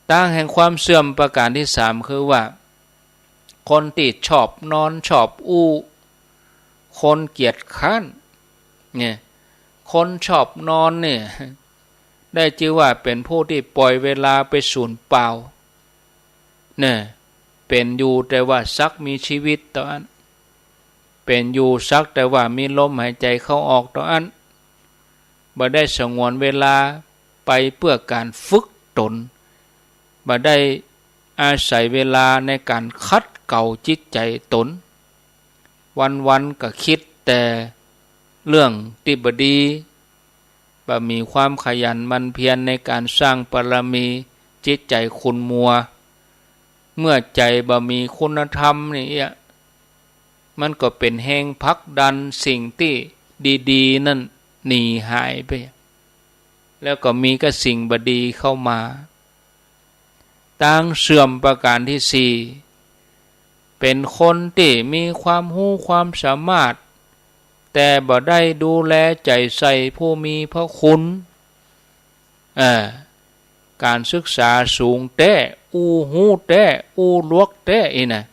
ทางแห่งความเสื่อมประการที่สามคือว่าคนที่ชอบนอนชอบอู้คนเกียจคร้านเนี่ยคนชอบนอนเนี่ยได้ชื่อว่าเป็นผู้ที่ปล่อยเวลาไปสูญเปล่าเนี่ยเป็นอยู่แต่ว่าซักมีชีวิตต่ออันเป็นอยู่ซักแต่ว่ามีลมหายใจเข้าออกต่ออันบ่ได้สงวนเวลาไปเพื่อการฝึกตนบ่ได้อาศัยเวลาในการคัดเก่าจิตใจตนวันๆก็คิดแต่เรื่องที่บ่ดีบ่มีความขยันหมั่นเพียรในการสร้างบารมีจิตใจขุ่นมัวเมื่อใจบ่มีคุณธรรมนี่มันก็เป็นแห่งผลักดันสิ่งที่ดีๆนั่นหนีหายไปแล้วก็มีก็สิ่งบ่ดีเข้ามาทางเสื่อมประการที่สี่เป็นคนที่มีความรู้ความสามารถแต่บ่ได้ดูแลใจใส่ผู้มีพระคุณการศึกษาสูงแต่อู้หู้แต่อู้ลวกแต่อีนะ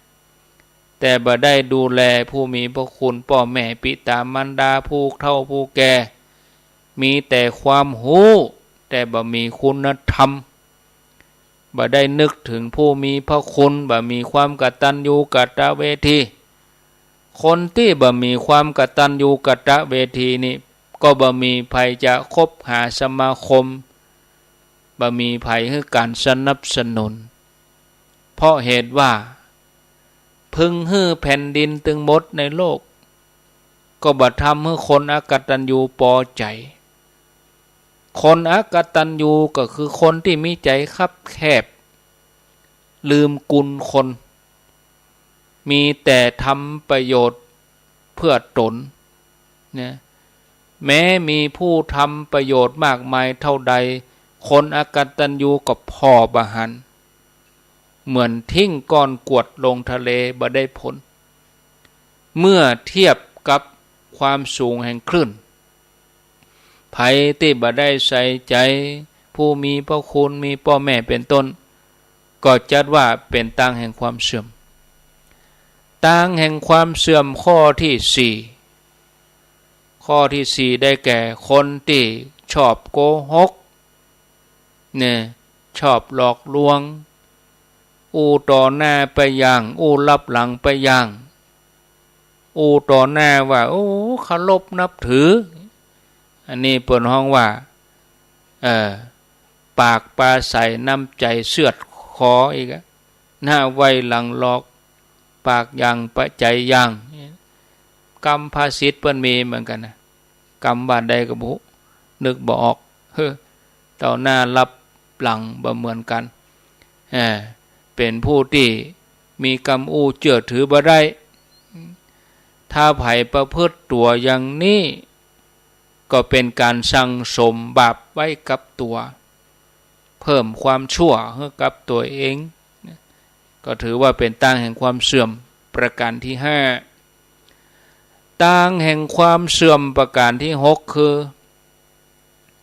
แต่บ่ได้ดูแลผู้มีพระคุณพ่อแม่ปิตามารดาผู้เฒ่าผู้แก่มีแต่ความรู้แต่บ่มีคุณธรรมบ่ได้นึกถึงผู้มีพระคุณบ่มีความกตัญญูกตเวทีคนที่บ่มีความกตัญญูกตเวทีนี่ก็บ่มีภัยจะคบหาสมาคมบ่มีภัยให้การสนับสนุนเพราะเหตุว่าพึงฮื้อแผ่นดินตึงหมดในโลกก็บ่ทำให้คนอกตัญญูพอใจคนอกตัญญูก็คือคนที่มีใจคับแคบลืมกุลคนมีแต่ทำประโยชน์เพื่อตนเนี่ยแม้มีผู้ทำประโยชน์มากมายเท่าใดคนอกตัญญูก็พอบ่หันเหมือนทิ้งก้อนกรวดลงทะเลบ่ได้ผลเมื่อเทียบกับความสูงแห่งคลื่น ไผที่บ่ได้ใส่ใจผู้มีพระคุณมีพ่อแม่เป็นต้นก็จัดว่าเป็นทางแห่งความเสื่อมทางแห่งความเสื่อมข้อที่สี่ข้อที่สี่ได้แก่คนที่ชอบโกหกเนี่ยชอบหลอกลวงอู้ต่อหน้าไปอย่างอู้ลับหลังไปอย่างอู้ต่อหน้าว่าโอ้เคารพนับถืออันนี้เปิดห้องว่าปากปลาใสน้ำใจเสือดคออีกหน้าไวหลังหลอกปากยังปะใจยังกรรมภาษิตเปิ้นมีเหมือนกันนะกรรมบาดใดก็บ่นึกบ่ออกต่อหน้ารับหลังบ่เหมือนกันเป็นผู้ที่มีกรรมอู้เชื่อถือบ่ได้ถ้าไผประพฤติตัวอย่างนี้ก็เป็นการสั่งสมบาปไว้กับตัวเพิ่มความชั่วให้กับตัวเองก็ถือว่าเป็นทางแห่งความเสื่อมประการที่ห้าทางแห่งความเสื่อมประการที่หกคือ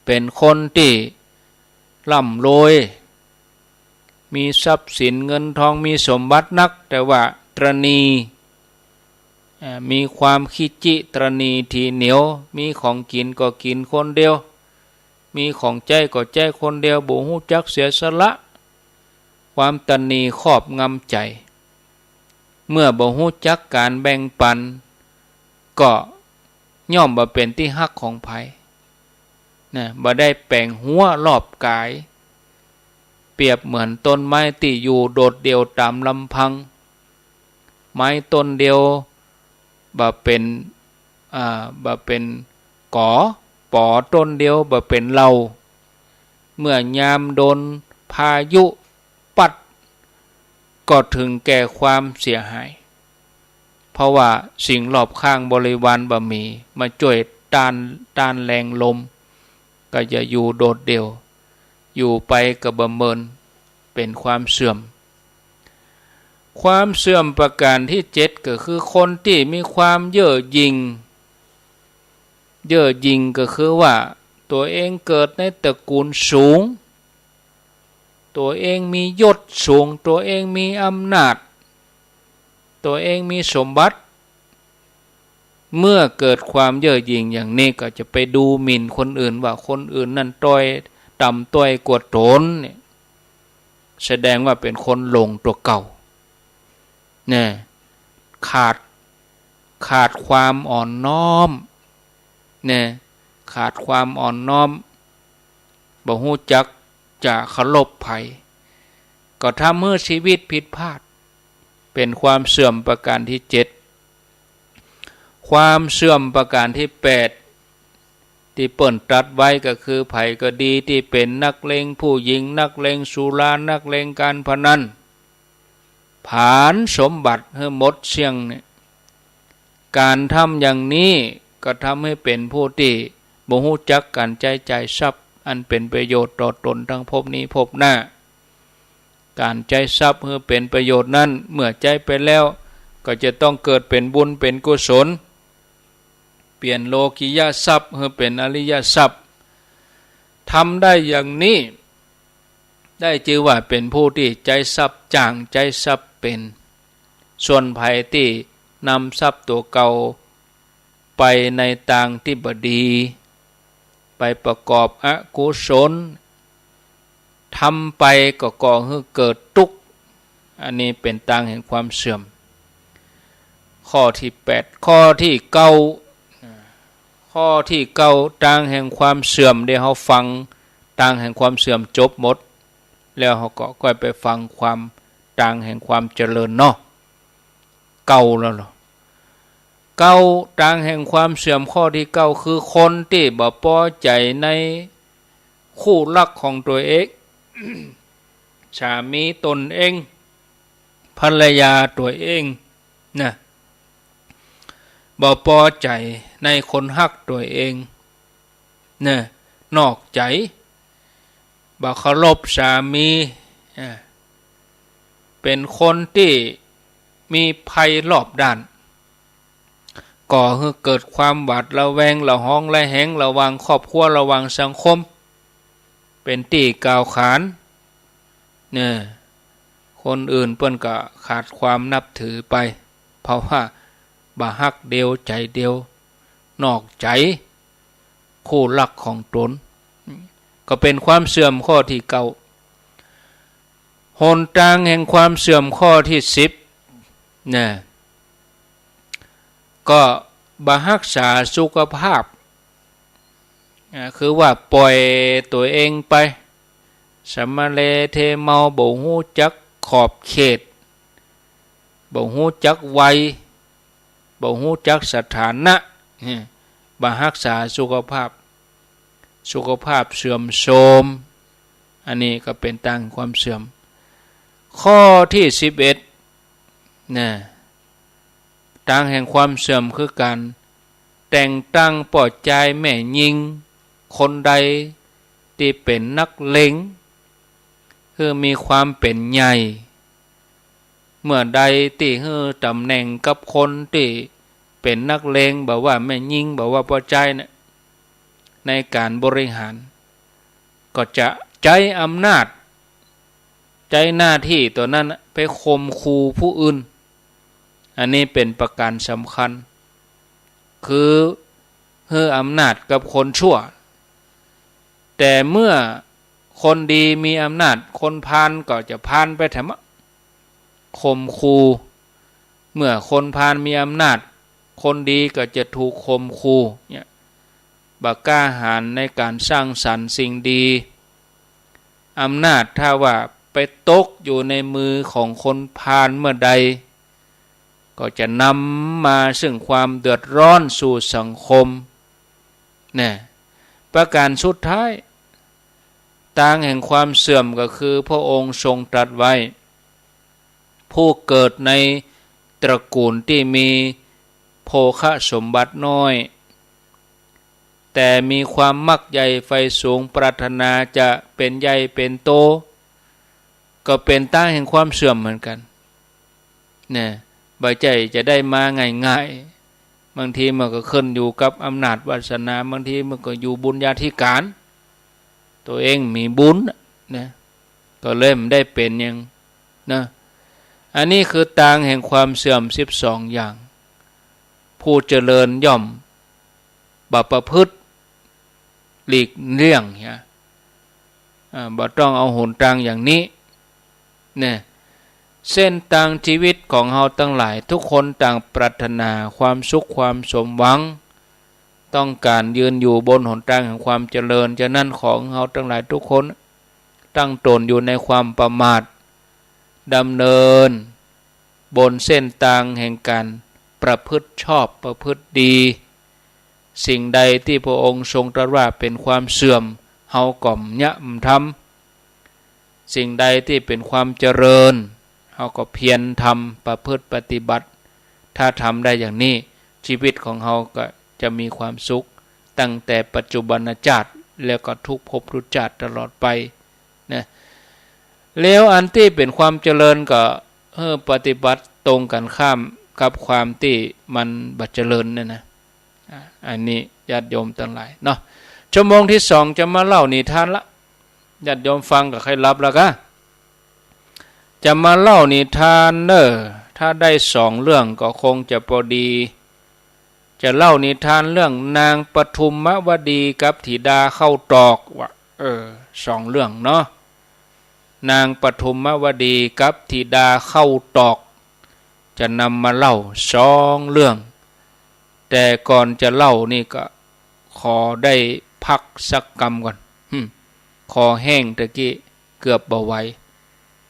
เป็นคนที่ร่ำรวยมีทรัพย์สินเงินทองมีสมบัตินักแต่ว่าตรณีมีความขี้จิตรณีทีเหนียวมีของกินก็กินคนเดียวมีของใจก็ใจคนเดียวบ่ฮู้จักเสียสละความตนีครอบงำใจเมื่อบ่ฮู้จักการแบ่งปันก็ย่อมบ่เป็นที่ฮักของไผบ่ได้แปลงหัวรอบกายเปรียบเหมือนต้นไม้ที่อยู่โดดเดี่ยวตามลำพังไม้ต้นเดียวบ่เป็นกอปอต้นเดียวบ่เป็นเหล่าเมื่อยามโดนพายุปัดก็ถึงแก่ความเสียหายเพราะว่าสิ่งรอบข้างบริวารบ่มีมาช่วยต้านแรงลมก็จะอยู่โดดเดี่ยวอยู่ไปก็บ่เมินเป็นความเสื่อมความเสื่อมประการที่เจ็ดก็คือคนที่มีความเย่อหยิ่งก็คือว่าตัวเองเกิดในตระกูลสูงตัวเองมียศสูงตัวเองมีอำนาจตัวเองมีสมบัติเมื่อเกิดความเย่อหยิ่งอย่างนี้ก็จะไปดูหมิ่นคนอื่นว่าคนอื่นนั่นต้อยต่ำต้อยกว่าตนเนี่ยแสดงว่าเป็นคนหลงตัวเก่าเนี่ยขาดความอ่อนน้อมเนี่ยขาดความอ่อนน้อมบ่ฮู้จักจะเคารพไผก็ทำให้ชีวิตผิดพลาดเป็นความเสื่อมประการที่เจ็ดความเสื่อมประการที่แปดที่เปิ้นตรัสไว้ก็คือไผก็ดีที่เป็นนักเลงผู้หญิงนักเลงสุรานักเลงการพนันผลาญสมบัติให้หมดเสียงเนี่ยการทำอย่างนี้ก็ทำให้เป็นผู้ที่บ่ฮู้จักการใช้จ่ายทรัพย์อันเป็นประโยชน์ต่อตนทั้งภพนี้ภพหน้าการใช้ทรัพย์ให้เป็นประโยชน์นั้นเมื่อใช้ไปแล้วก็จะต้องเกิดเป็นบุญเป็นกุศลเปลี่ยนโลกิยทรัพย์ให้เป็นอริยทรัพย์ทำได้อย่างนี้ได้ชื่อว่าเป็นผู้ที่ใจทรัพย์จางใจทรัพย์เป็นส่วนภัยที่นำทรัพย์ตัวเก่าไปในทางที่บดีไปประกอบอกุศลทำไปก็ก่อให้เกิดทุกข์อันนี้เป็นทางแห่งความเสื่อมข้อที่แปดข้อที่เก้าทางแห่งความเสื่อมได้เราฟังทางแห่งความเสื่อมจบหมดแล้วเราก็ค่อยไปฟังความทางแห่งความเจริญเนาะเก้าแล้วเหรอเก้าทางแห่งความเสื่อมข้อที่เก้าคือคนที่บ่พอใจในคู่รักของตัวเอง สามีตนเองภรรยาตัวเองนะบ่พอใจในคนฮักตัวเองนะนอกใจบ่เคารพสามีเป็นคนที่มีภัยรอบด้าน ก่อให้เกิดความหวาดระแวงระห้องระแหงระวังครอบครัวระวังสังคมเป็นตีกล่าวขานเนี่ยคนอื่นเปิ้นก็ขาดความนับถือไปเพราะว่าบ่ฮักเดียวใจเดียวนอกใจคู่รักของตนก็เป็นความเสื่อมข้อที่เก้าหนทางแห่งความเสื่อมข้อที่10เนี่ยก็บ่รักษาสุขภาพคือว่าปล่อยตัวเองไปสมะเลเทเมาบ่ฮู้จักขอบเขตบ่ฮู้จักวัยบ่ฮู้จักสถานะบ่รักษาสุขภาพเสื่อมโทรมอันนี้ก็เป็นทางความเสื่อมข้อที่11นะทางแห่งความเสื่อมคือการแต่งตั้งปลอดใจแม่หญิงคนใดที่เป็นนักเลงคือมีความเป็นใหญ่เมื่อใดที่ตำแหน่งกับคนที่เป็นนักเลงบอกว่าแม่หญิงบอกว่าปลอดใจเนี่ยในการบริหารก็จะใจอำนาจใจหน้าที่ตัวนั้นไปข่มขู่ผู้อื่นอันนี้เป็นประการสำคัญคือให้อำนาจกับคนชั่วแต่เมื่อคนดีมีอำนาจคนพาลก็จะพาลไปแถมข่มขู่เมื่อคนพาลมีอำนาจคนดีก็จะถูกข่มขู่เนี่ยบักกล้าหาญในการสร้างสรรค์สิ่งดีอำนาจถ้าว่าไปตกอยู่ในมือของคนพาลเมื่อใดก็จะนำมาซึ่งความเดือดร้อนสู่สังคมเนี่ยประการสุดท้ายทางแห่งความเสื่อมก็คือพระองค์ทรงตรัสไว้ผู้เกิดในตระกูลที่มีโภคสมบัติน้อยแต่มีความมักใหญ่ไฟสูงปรารถนาจะเป็นใหญ่เป็นโตก็เป็นทางแห่งความเสื่อมเหมือนกันเนี่ยบ่ใจจะได้มาง่ายๆบางทีมันก็ขึ้นอยู่กับอำนาจวาสนาบางทีมันก็อยู่บุญญาธิการตัวเองมีบุญนะก็เริ่มได้เป็นอย่างนะอันนี้คือทางแห่งความเสื่อม12อย่างผู้เจริญย่อมบ่ประพฤติหลีกเลี่ยงเนี่ยบ่ต้องเอาหนทางอย่างนี้เนี่ยเส้นทางชีวิตของเฮาทั้งหลายทุกคนต่างปรารถนาความสุขความสมหวังต้องการยืนอยู่บนหนทางแห่งความเจริญฉะนั้นของเฮาทั้งหลายทุกคนตั้งตนอยู่ในความประมาทดำเนินบนเส้นทางแห่งการประพฤติชอบประพฤติดีสิ่งใดที่พระองค์ทรงตรัสว่าเป็นความเสื่อมเฮาก็ย่ำทำสิ่งใดที่เป็นความเจริญเฮาก็เพียรทำประพฤติปฏิบัติถ้าทำได้อย่างนี้ชีวิตของเฮาก็จะมีความสุขตั้งแต่ปัจจุบันชาติแล้วก็ทุกภพทุกชาติตลอดไปนะแล้วอันที่เป็นความเจริญก็ปฏิบัติตรงกันข้ามกับความที่มันบัดเจริญเนี่ยนะอันนี้ญาติโยมทั้งหลายเนาะชั่วโมงที่2จะมาเล่านิทานละญาติโยมฟังกับใครรับแล้วก็จะมาเล่านิทานถ้าได้2เรื่องก็คงจะพอดีจะเล่านิทานเรื่องนางปทุมวดีกับธิดาเข้าตอกว่า2เรื่องเนาะนางปทุมวดีกับธิดาเข้าตอกจะนำมาเล่า2เรื่องแต่ก่อนจะเล่านี่ก็ขอได้พักสักกำก่อนคอแห้งตะกี้เกือบบ่ไหว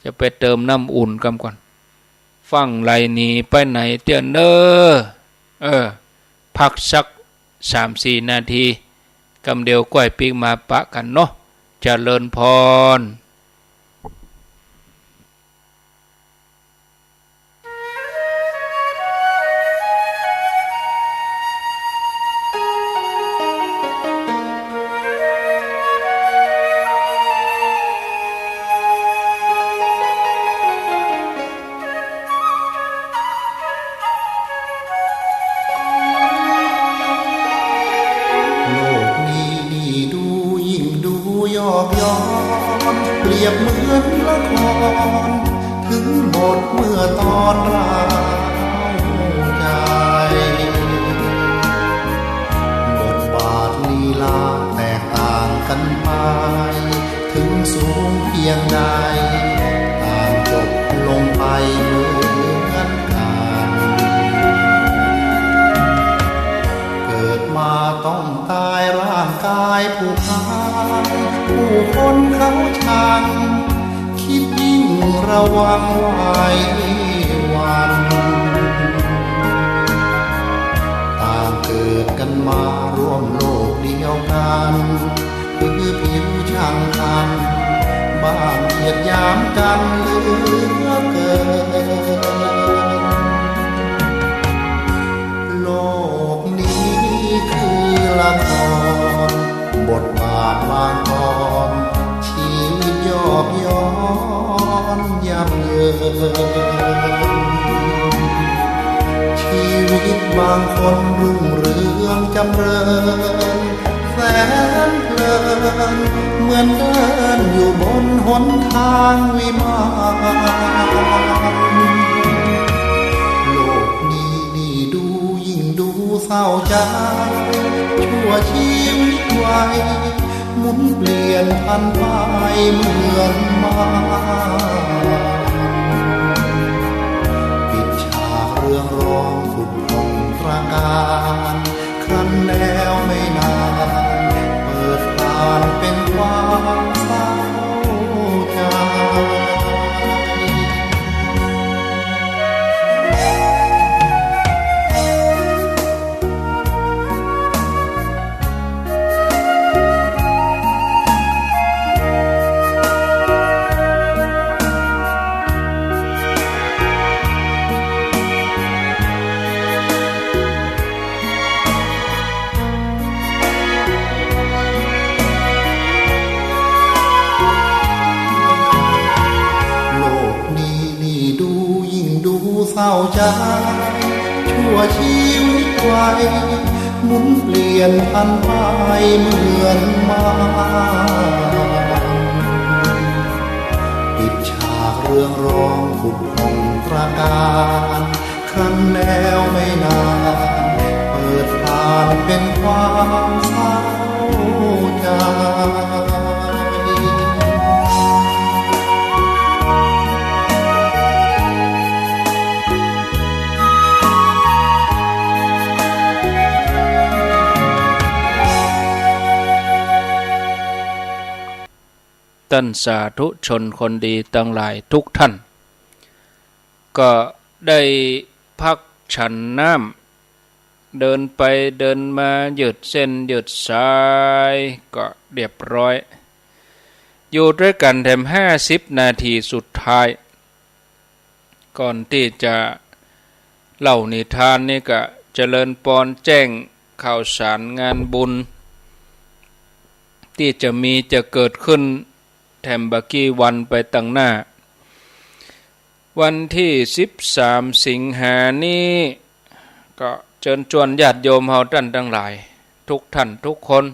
จะไปเติมน้ำอุ่นกำก่อนฟังไรนี้ไปไหนเตี้ยเนพักสัก 3-4 นาทีกำเดียวก้อยปีกมาปะกันเนาะเจริญพร เปรียบเหมือนละครถึงบทเมื่อตอนเราใจบทบาทลีลาแตกต่างกันไปถึงสูงเพียงใดต่างจบลงไปเหมือนกันเกิดมาต้องตายร่างกายผู้พังผู้คนเขาชังคิดยิ่งระวังไว้วันต่างเกิดกันมาร่วมโลกเดียวกันคือผิวช่างกันบ้างเหยียดหยามกันเหลือเกินโลกนี้คือละครบทบาทบางตอนชีวิตยอกย้อนยับเยินชีวิตบางคนรุ่งเรืองจำเริญแสนเพลินเหมือนเดินอยู่บนหนทางวิมานโลกนี้นี่ดูยิ่งดูเศร้าใจชั่วชีวิตไว้หมุนเปลี่ยนพันไปเหมือนมาปิดฉากเรื่องรองผุดพองตระการครั้นแล้วไม่นานเปิดทานเป็นความเศร้าใจ เศร้าใจชั่วชีวิตไว้หมุนเปลี่ยนพันไปเหมือนมาปิดฉากเรื่องร้องผุดพองตระการครั้นแล้วไม่นานเปิดผ่านเป็นความเศร้าใจ ท่านสาธุชนคนดีทั้งหลายทุกท่านก็ได้พักฉันน้ำเดินไปเดินมาหยุดเส้นหยุดสายก็เรียบร้อยอยู่ด้วยกันแถม50 นาทีสุดท้ายก่อนที่จะเล่านิทานนี่ก็เจริญปอนแจ้งข่าวสารงานบุญที่จะเกิดขึ้นแถมบักกี้วันไปตั้งหน้าวันที่13 สิงหานี้ก็เชิญชวนญาติโยมเฮาท่านทั้งหลายทุกท่านทุกคน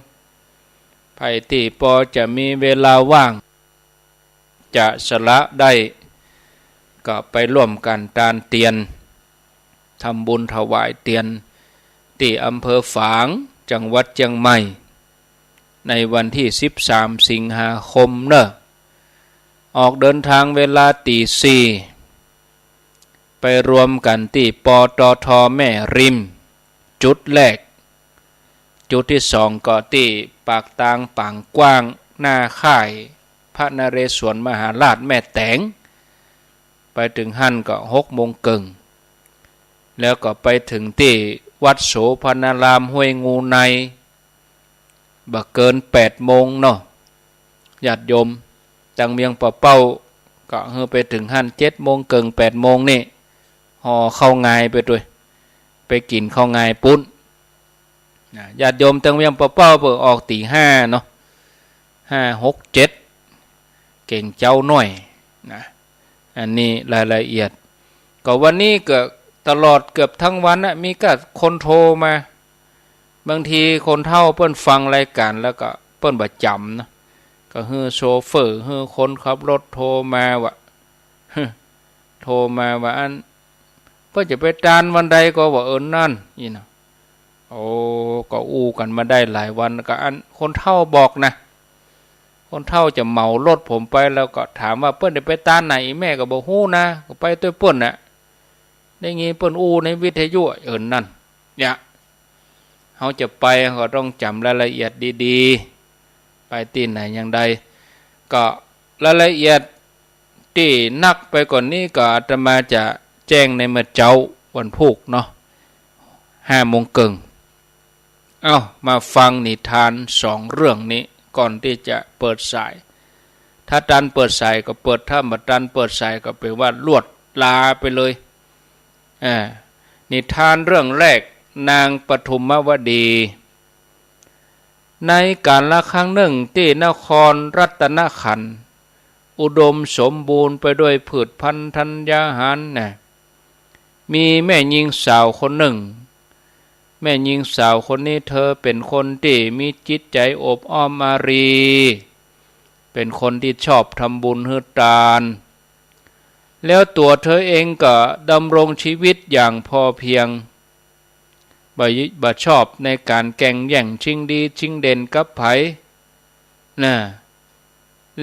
ไผที่พอจะมีเวลาว่างจะสละได้ก็ไปร่วมกันตานเตียนทำบุญถวายเตียนที่อำเภอฝางจังหวัดเชียงใหม่ในวันที่13 สิงหาคมเนอะออกเดินทางเวลาตี 4ไปรวมกันที่ปตท.แม่ริมจุดแรกจุดที่2ก็ที่ปากตางปางกว้างหน้าค่ายพระนเรศวรมหาราชแม่แตงไปถึงหั่นก็6 โมงครึ่งแล้วก็ไปถึงที่วัดโสภณารามห้วยงูในบ่เกิน8 โมงเนาะญาติโยมจังเมียงปะเป้าก็เฮอไปถึงหั่น7 โมงครึ่ง8 โมงนี่ห่อข้าวงายไปด้วยไปกินข้าวงายปุ้นญาติโยมจังเมียงปะเป้าเปิดออกตี 5เนาะ5 6 7เก่งเจ้าน้อยนะอันนี้รายละเอียดก็วันนี้เกือบตลอดเกือบทั้งวันนะมีก็คนโทรมาบางทีคนเฒ่าเปิ้นฟังรายการแล้วก็เปิ้นบ่จำนะ ก็เฮือโชเฟอร์เฮือคนขับรถโทรมาว่าโทรมาว่าอันเพื่อจะไปตานวันใดก็ว่านั่นนี่นะโอ้ก็อู้กันมาได้หลายวันก็อันคนเฒ่าบอกนะคนเฒ่าจะเหมารถผมไปแล้วก็ถามว่าเปิ้นได้ไปตานไหนแม่ก็บอกฮู้นะก็ไปด้วยเปิ้นน่ะได้งี้เปิ้นอู้ในวิทยุนั่นเนี่ยเขาจะไปก็ต้องจำรายละเอียดดีๆไปที่ไหนอย่างใดก็รายละเอียดที่นักไปก่อนนี้ก็อาตมาจะแจ้งในเมื่อเจ้าวันพุธเนาะ5:30น.มาฟังนิทาน2เรื่องนี้ก่อนที่จะเปิดสายถ้าดันเปิดสายก็เปิดถ้ามาดันเปิดสายก็แปลว่าลวดลาไปเลยนิทานเรื่องแรกนางปฐุมวดีในกาลละครั้งหนึ่งที่นครรัตนขันธ์อุดมสมบูรณ์ไปด้วยพืชพันธุ์ธัญญาหารมีแม่หญิงสาวคนหนึ่งแม่หญิงสาวคนนี้เธอเป็นคนที่มีจิตใจอบอ้อมอารีเป็นคนที่ชอบทำบุญให้ทานแล้วตัวเธอเองก็ดำรงชีวิตอย่างพอเพียงบ่ชอบในการแข่งแย่งชิงดีชิงเด่นกับไผ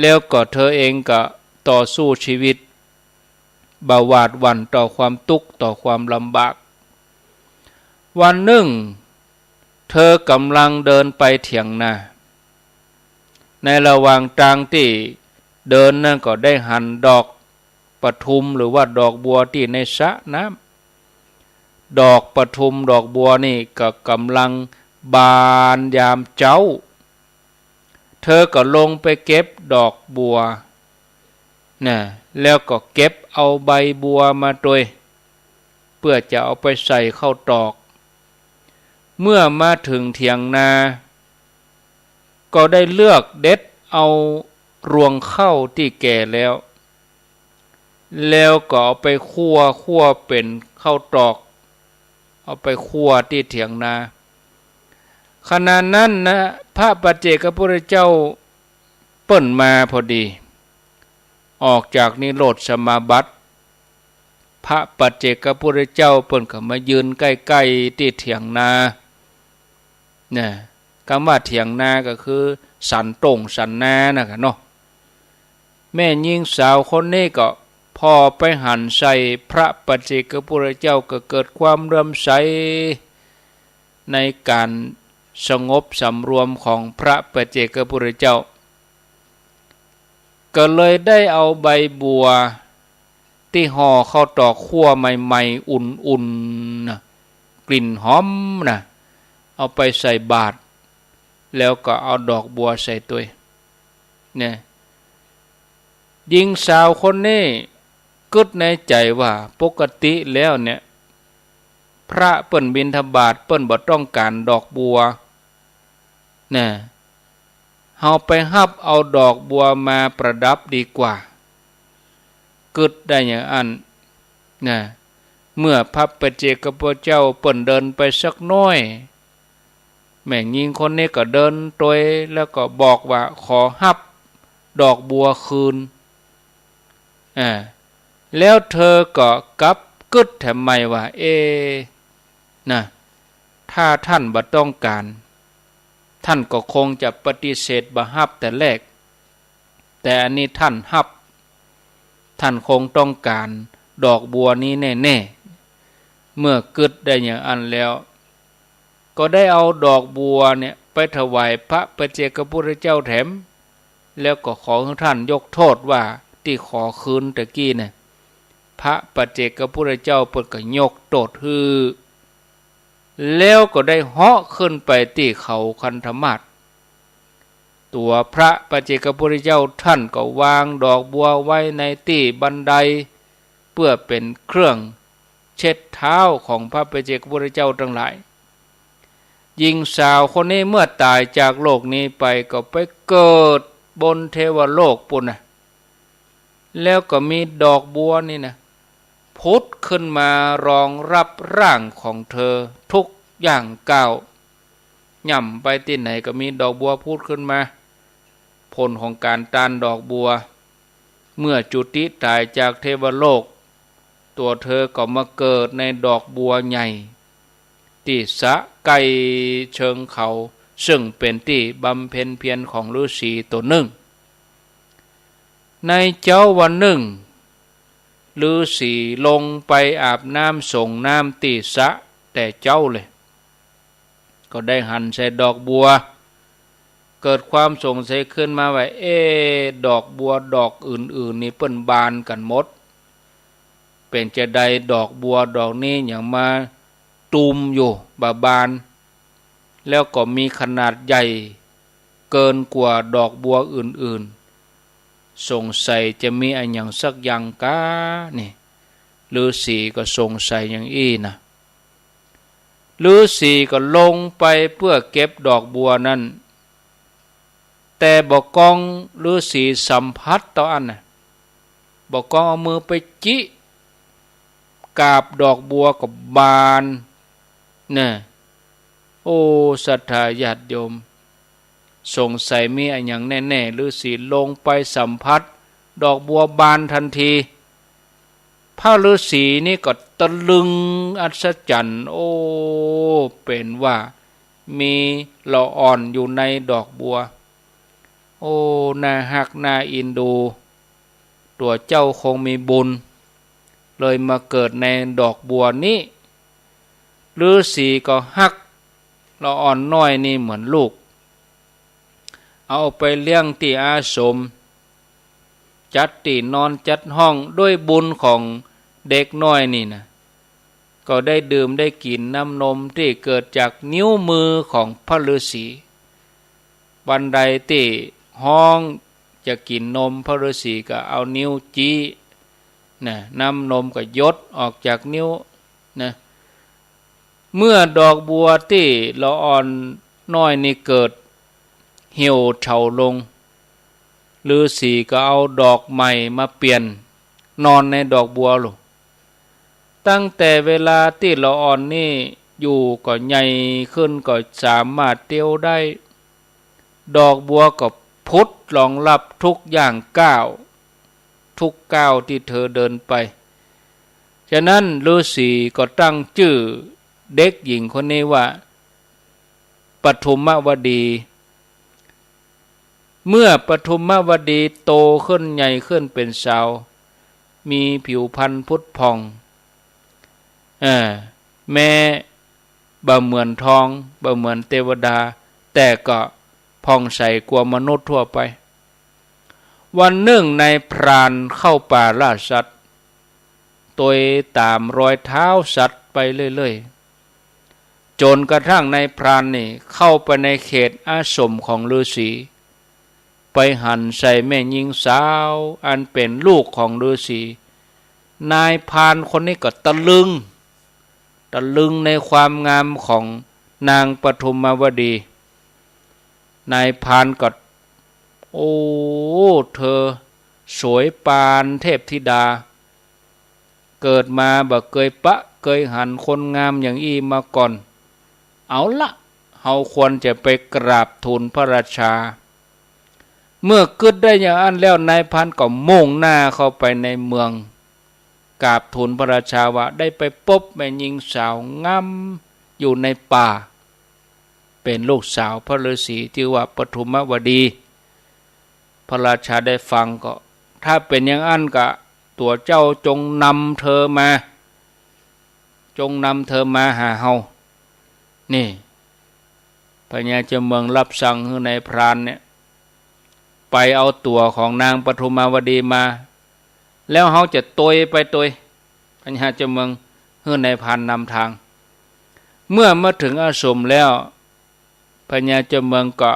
แล้วก็เธอเองก็ต่อสู้ชีวิตบ่หวาดหวั่นต่อความทุกข์ต่อความลำบากวันหนึ่งเธอกำลังเดินไปเถียงนาในระหว่างทางที่เดินนั่นก็ได้หันดอกปทุมหรือว่าดอกบัวที่ในสระน้ำดอกปทุมดอกบัวนี่ก็กำลังบานยามเจ้าเธอก็ลงไปเก็บดอกบัวแล้วก็เก็บเอาใบบัวมาด้วยเพื่อจะเอาไปใส่เข้าตอกเมื่อมาถึงเถียงนาก็ได้เลือกเด็ดเอารวงข้าวที่แก่แล้วก็เอาไปคั่วเป็นข้าวตอกเอาไปคั่วที่เถียงนาขณะนั้นนะพระปัจเจกพุทธเจ้าเปิ้นมาพอดีออกจากนิโรธสมาบัติพระปัจเจกพุทธเจ้าเปิ้นก็มายืนใกล้ๆที่เถียงนาคำว่าเถียงนาก็คือสันตรงสันนานะครับเนาะแม่หญิงสาวคนนี้ก็พอไปหันใส่พระปัจเจกพุทธเจ้าก็เกิดความเลื่อมใสในการสงบสำรวมของพระปัจเจกพุทธเจ้าก็เลยได้เอาใบบัวที่ห่อเข้าตอกคั่วใหม่ๆอุ่นๆกลิ่นหอมเอาไปใส่บาตรแล้วก็เอาดอกบัวใส่ตัวหญิงสาวคนนี้กึดในใจว่าปกติแล้วพระเปิ้นบิณฑบาตเปิ้นบ่ต้องการดอกบัวเฮาไปฮับเอาดอกบัวมาประดับดีกว่ากึดได้อย่างอันเมื่อพระปัจเจกพุทธเจ้าเปิ้นเดินไปสักน้อยแม่หญิงคนนี้ก็เดินโดยแล้วก็บอกว่าขอฮับดอกบัวคืนแล้วเธอก็กลับกึดแถมไม่ว่าถ้าท่านบ่ต้องการท่านก็คงจะปฏิเสธบ่ฮับแต่แรกแต่อันนี้ท่านฮับท่านคงต้องการดอกบัวนี้แน่ๆเมื่อกึดได้อย่างอันแล้วก็ได้เอาดอกบัวไปถวายพระปัจเจกพุทธเจ้าแถมแล้วก็ขอให้ท่านยกโทษว่าที่ขอคืนตะกี้พระปัจเจกพุทธเจ้าเปิดก็ยกโทษฮือแล้วก็ได้เหาะขึ้นไปที่เขาคันธมาศตัวพระปัจเจกพุทธเจ้าท่านก็วางดอกบัวไว้ในที่บันไดเพื่อเป็นเครื่องเช็ดเท้าของพระปัจเจกพุทธเจ้าทั้งหลายหญิงสาวคนนี้เมื่อตายจากโลกนี้ไปก็ไปเกิดบนเทวโลกปุ่นแล้วก็มีดอกบัวนี่พุทธขึ้นมารองรับร่างของเธอทุกอย่างก้าวย่ำไปที่ไหนก็มีดอกบัวพุทธขึ้นมา ผลของการต้านดอกบัวเมื่อจุติตายจากเทวโลกตัวเธอก็มาเกิดในดอกบัวใหญ่ที่สะไกเชิงเขาซึ่งเป็นที่บำเพ็ญเพียรของฤาษีตัวหนึ่งในเจ้าวันหนึ่งฤาษีลงไปอาบน้ำส่งน้ำตีสะแต่เจ้าเลยก็ได้หันใส่ดอกบัวเกิดความสงสัยขึ้นมาว่าดอกบัวดอกอื่นๆนี่เปิ้นบานกันหมดเป็นจะได้ดอกบัวดอกนี้อย่างมาตูมอยู่บานแล้วก็มีขนาดใหญ่เกินกว่าดอกบัวอื่นๆสงสัยจะมีอะไรอย่างสักอย่างกะนี่ฤาษีก็สงสัยอย่างนะฤาษีก็ลงไปเพื่อเก็บดอกบัวนั้นแต่บอกกองฤาษีสัมผัสต่ออันน่ะบอกกองเอามือไปจิกาบดอกบัวกับบานเนี่ยโอ้ศรัทธาญาติโยมสงสัยมีอะไรอย่างแน่ๆฤาษีลงไปสัมผัสดอกบัวบานทันทีพระฤาษีนี่ก็ตะลึงอัศจรรย์โอ้เป็นว่ามีละอ่อนอยู่ในดอกบัวโอ้น่าฮักน่าอินดูตัวเจ้าคงมีบุญเลยมาเกิดในดอกบัวนี้ฤาษีก็ฮักละอ่อนน้อยนี่เหมือนลูกเอาไปเลี้ยงที่อาสมจัดที่นอนจัดห้องด้วยบุญของเด็กน้อยนี่นะก็ได้ดื่มได้กินน้ำนมที่เกิดจากนิ้วมือของพระฤาษีวันใดที่ห้องจะกินนมพระฤาษีก็เอานิ้วจี้นะน้ำนมก็ยดออกจากนิ้วนะเมื่อดอกบัวที่ละอ่อนน้อยนี่เกิดเหี่ยวเฉาลงฤาษีก็เอาดอกใหม่มาเปลี่ยนนอนในดอกบัวลูกตั้งแต่เวลาที่ละอ่อนนี่อยู่ก็ใหญ่ขึ้นก็สามารถเตี้ยวได้ดอกบัวก็พุทธรองรับทุกอย่างก้าวทุกก้าวที่เธอเดินไปฉะนั้นฤาษีก็ตั้งชื่อเด็กหญิงคนนี้ว่าปฐุมวดีเมื่อปฐุมวดีโตขึ้นใหญ่ขึ้นเป็นสาวมีผิวพรรณพุทธผ่องแม่บ่เหมือนทองบ่เหมือนเทวดาแต่ก็ผ่องใสกว่ามนุษย์ทั่วไปวันหนึ่งในพรานเข้าป่าล่าสัตว์ตัวตามรอยเท้าสัตว์ไปเรื่อยๆจนกระทั่งในพรานนี่เข้าไปในเขตอาสมของฤาษีไปหันใส่แม่หญิงสาวอันเป็นลูกของฤาษีนายพรานคนนี้ก็ตะลึงในความงามของนางปฐุมวดีนายพรานก็โอ้เธอสวยปานเทพธิดาเกิดมาบ่เคยปะเคยหันคนงามอย่างอี้มาก่อนเอาละเฮาควรจะไปกราบทูลพระราชาเมื่อคิดได้อย่างนั้นแล้วนายพรานก็มุ่งหน้าเข้าไปในเมืองกราบทูลพระราชาว่าได้ไปพบแม่หญิงสาวงามอยู่ในป่าเป็นลูกสาวพระฤาษีที่ว่าปฐุมวดีพระราชาได้ฟังก็ถ้าเป็นอย่างนั้นก็ตัวเจ้าจงนำเธอมาหาเฮานี่พญาเจ้าเมืองรับสั่งให้นายพรานเนี่ยไปเอาตัวของนางปฐุมวดีมาแล้วเฮาจะตยไปพญาเจ้าเมืองให้นายพรานนำทางเมื่อมาถึงอาสมแล้วพญาเจ้าเมืองก็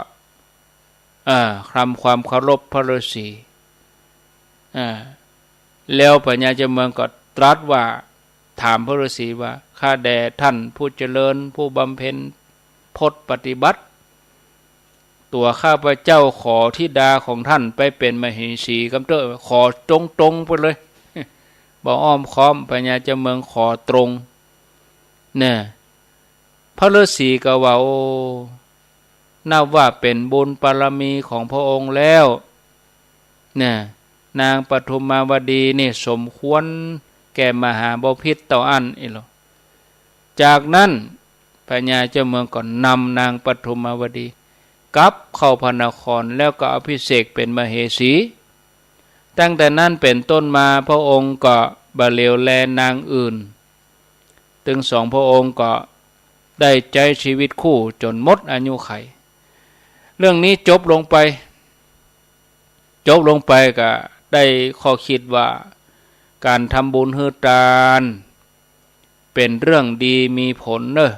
ทำความเคารพพระฤาษีแล้วพญาเจ้าเมืองก็ตรัสว่าถามพระฤาษีว่าข้าแด่ท่านผู้เจริญผู้บำเพ็ญพจน์ปฏิบัติตัวข้าพเจ้าขอธิดาของท่านไปเป็นมเหสีกำเตอขอตรงไปเลยบอกอ้อมค้อมพญาเจ้าเมืองขอตรงเนี่ยพระฤาษีก็ว่าโอ้ นับว่าเป็นบุญบารมีของพระองค์แล้วเนี่ยนางปฐุมาวดีนี่สมควรแก่มหาบพิตรเต่าอันอีหลอจากนั้นพญาเจ้าเมืองก็นำนางปฐุมาวดีกลับเข้าพระนครแล้วก็อภิเษกเป็นมเหสีตั้งแต่นั้นเป็นต้นมาพระองค์ก็บ่เหลียวแลนางอื่นถึงสองพระองค์ก็ได้ใจชีวิตคู่จนหมดอายุไขเรื่องนี้จบลงไปก็ได้ข้อคิดว่าการทำบุญให้ทานเป็นเรื่องดีมีผลเนอะ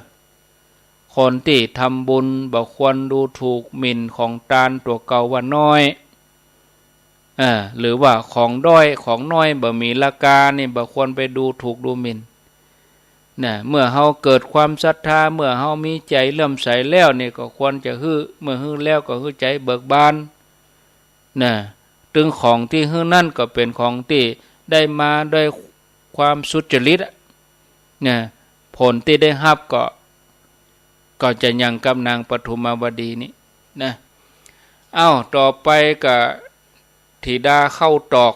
คนที่ทำบุญบ่ควรดูถูกหมิ่นของทานตัวเก่าว่าน้อยหรือว่าของด้อยของน้อยบ่มีราคานี่บ่ควรไปดูถูกดูหมิ่นเมื่อเฮาเกิดความศรัทธาเมื่อเฮามีใจเลื่อมใสแล้วนี่ก็ควรจะเมื่อแล้วก็ใจเบิกบานถึงของที่นั่นก็เป็นของที่ได้มาด้วยความสุจริตผลที่ได้รับก็จะยังกำนางปฐุมาวดีนี้ต่อไปก็ธิดาเข้าตอก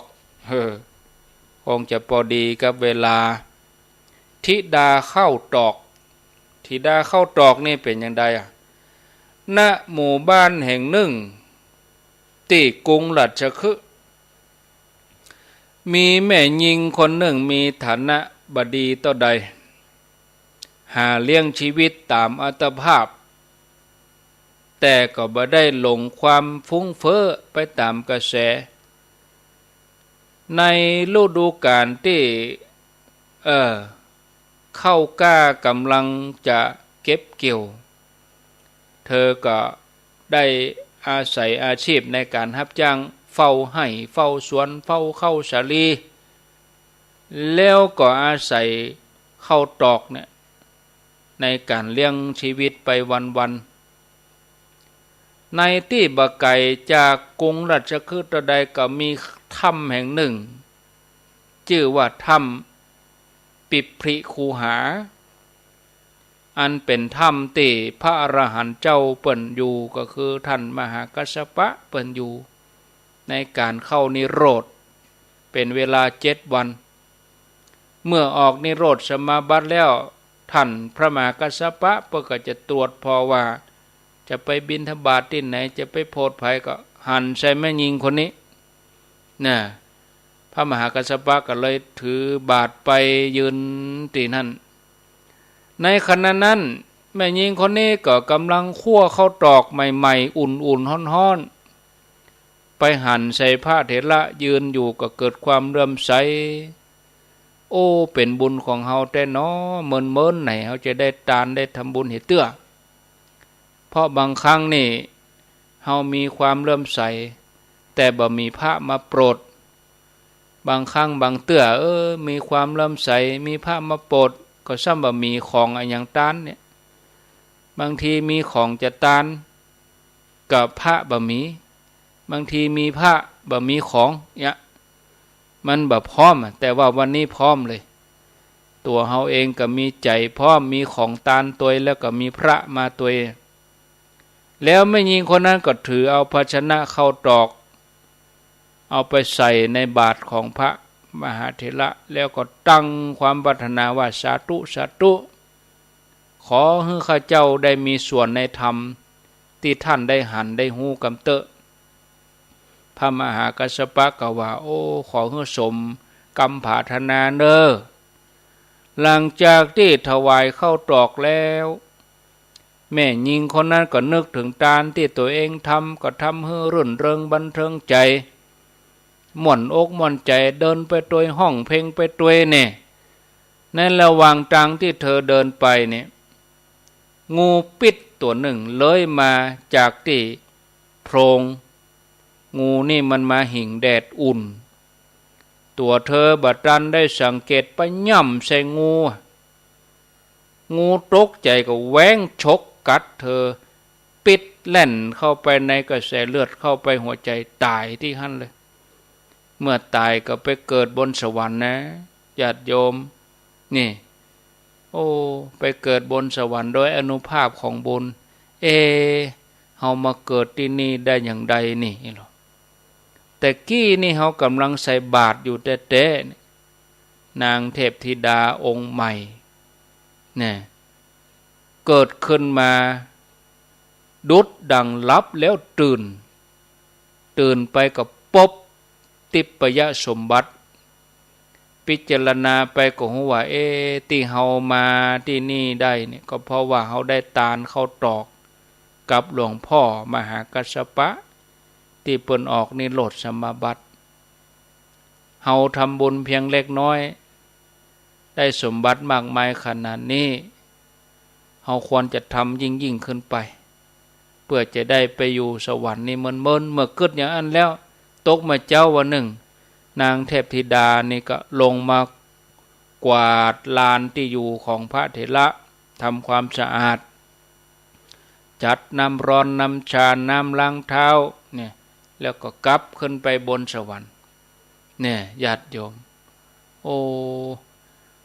คงจะพอดีกับเวลาธิดาเข้าตอกนี่เป็นอย่างไรณหมู่บ้านแห่งหนึ่งที่กรุงราชคฤห์มีแม่หญิงคนหนึ่งมีฐานะบดีต่อใดหาเลี้ยงชีวิตตามอัตภาพแต่ก็บ่ได้หลงความฟุ้งเฟ้อไปตามกระแสในฤดูกาลที่เข้ากล้ากำลังจะเก็บเกี่ยวเธอก็ได้อาศัยอาชีพในการรับจ้างเฝ้าไร่เฝ้าสวนเฝ้าข้าวสาลีแล้วก็อาศัยข้าวตอกเนี่ยในการเลี้ยงชีวิตไปวันๆในที่บ่ไกลจากกรุงราชคฤห์ใดก็มีถ้ำแห่งหนึ่งชื่อว่าถ้ำปิพริคูหาอันเป็นถ้ำที่พระอรหันต์เจ้าเปิ้นอยู่ก็คือท่านมหากัสสปะเปิ้นอยู่ในการเข้านิโรธเป็นเวลา7 วันเมื่อออกนิโรธสมาบัติแล้วท่านพระมหากัสสปะเปิ้นก็จะตรวจพอว่าจะไปบิณฑบาตที่ไหนจะไปโพธิภัยก็หันใส่แม่หญิงคนนี้พระมหากัสสปะก็เลยถือบาตรไปยืนที่นั่นในขณะนั้นแม่หญิงคนนี้ก็กำลังคั่วข้าวตอกใหม่ๆอุ่นๆฮ้อนๆไปหันใส่พระเถระยืนอยู่ก็เกิดความเลื่อมใสโอ้เป็นบุญของเฮาแต่น้อเมินไหนเฮาจะได้ทานได้ทำบุญเฮ็ดเตื้อเพราะบางครั้งนี่เฮามีความเลื่อมใสแต่บ่มีพระมาโปรดบางครั้งบางเตื้อมีความเลื่อมใสมีพระมาโปรดก็ซ้ำบ่มีของอะไรอย่างตานเนี่ยบางทีมีของจะตานกับพระบ่มีบางทีมีพระบ่มีของเนี่ยมันบ่พร้อมแต่ว่าวันนี้พร้อมเลยตัวเฮาเองก็มีใจพร้อมมีของตานตัวแล้วก็มีพระมาตัวแล้วแม่หญิงคนนั้นก็ถือเอาภาชนะเข้าตอกเอาไปใส่ในบาตรของพระมหาเถระแล้วก็ตั้งความปรารถนาว่าสาธุสาธุขอให้ข้าเจ้าได้มีส่วนในธรรมที่ท่านได้หันได้หูกำเตอะพระมหากัสสปะก็ว่าโอ้ขอให้สมกรรมปรารถนาเด้อหลังจากที่ถวายข้าวตอกแล้วแม่หญิงคนนั้นก็นึกถึงทานที่ตัวเองทำก็ทำให้รื่นเริงบันเทิงใจม่วนอกม่วนใจเดินไปตัวห้องเพลงไปตัวเนี่ยในระหว่างทางที่เธอเดินไปเนี่ยงูปิดตัวหนึ่งเลื้อยมาจากที่โพรงงูนี่มันมาหิ่งแดดอุ่นตัวเธอบัดนั้นได้สังเกตไปย่ำใส่งูตกใจก็แหว้งชกกัดเธอปิดแล่นเข้าไปในกระแสเลือดเข้าไปหัวใจตายที่หั่นเลยเมื่อตายก็ไปเกิดบนสวรรค์นะญาติโยมนี่ไปเกิดบนสวรรค์โดยอนุภาพของบุญเ เฮามาเกิดที่นี่ได้อย่างใดนี่หรอแต่กี้นี่เฮากำลังใส่บาตรอยู่แท้ๆนางเทพธิดาองค์ใหม่เนี่ยเกิดขึ้นมาดุจดังลับแล้วตื่นไปกับปบติปยสมบัติพิจารณาไปก็รู้ว่าที่เฮามาที่นี่ได้เนี่ยก็เพราะว่าเฮาได้ตานเข้าตอกกับหลวงพ่อมหากัสสปะที่เปิ้นออกนิโรธสมาบัติเฮาทำบุญเพียงเล็กน้อยได้สมบัติมากมายขนาดนี้เฮาควรจะทำยิ่งขึ้นไปเพื่อจะได้ไปอยู่สวรรค์นี่เมินเมื่อเกิดอย่างนั้นแล้วตกมาเจ้าวันหนึ่งนางเทพธิดานี่ก็ลงมากวาดลานที่อยู่ของพระเถระทำความสะอาดจัดน้ำร้อนน้ำชาน้ำล้างเท้าเนี่ยแล้วก็กลับขึ้นไปบนสวรรค์เนี่ยญาติโยมโอ้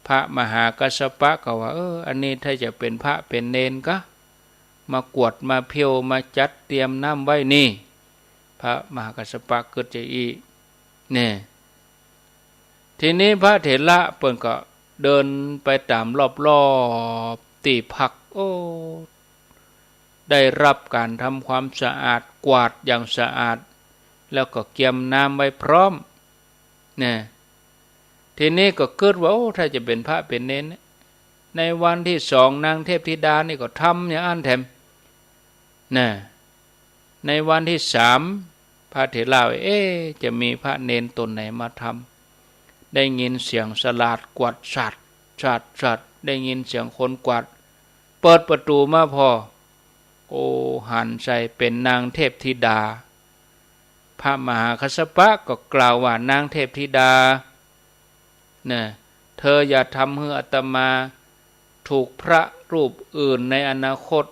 พระมหากัสสปะก็ว่าอันนี้ถ้าจะเป็นพระเป็นเนนก็มากวดมาเพียวมาจัดเตรียมน้ำไว้นี่พระมหากัสสปะเกิดใจอีเนี่ยทีนี้พระเถระเปิ้นก็เดินไปตามรอบที่พักได้รับการทำความสะอาดกวาดอย่างสะอาดแล้วก็เกียมน้ำไว้พร้อมเนี่ยทีนี้ก็เกิดว่าถ้าจะเป็นพระเป็นเนนในวันที่สองนางเทพธิดานี่ก็ทำอย่างอันแถมนะในวันที่สามพระเถระจะมีพระเนนตนไหนมาทำได้ยินเสียงสลาดกวาดสัตว์ได้ยินเสียงคนกวาดเปิดประตูมาพอหันใจเป็นนางเทพธิดาพระมหากัสสปะก็กล่าวว่านางเทพธิดาเนี่ยเธออย่าทำให้อาตมาถูกพระรูปอื่นในอนาคต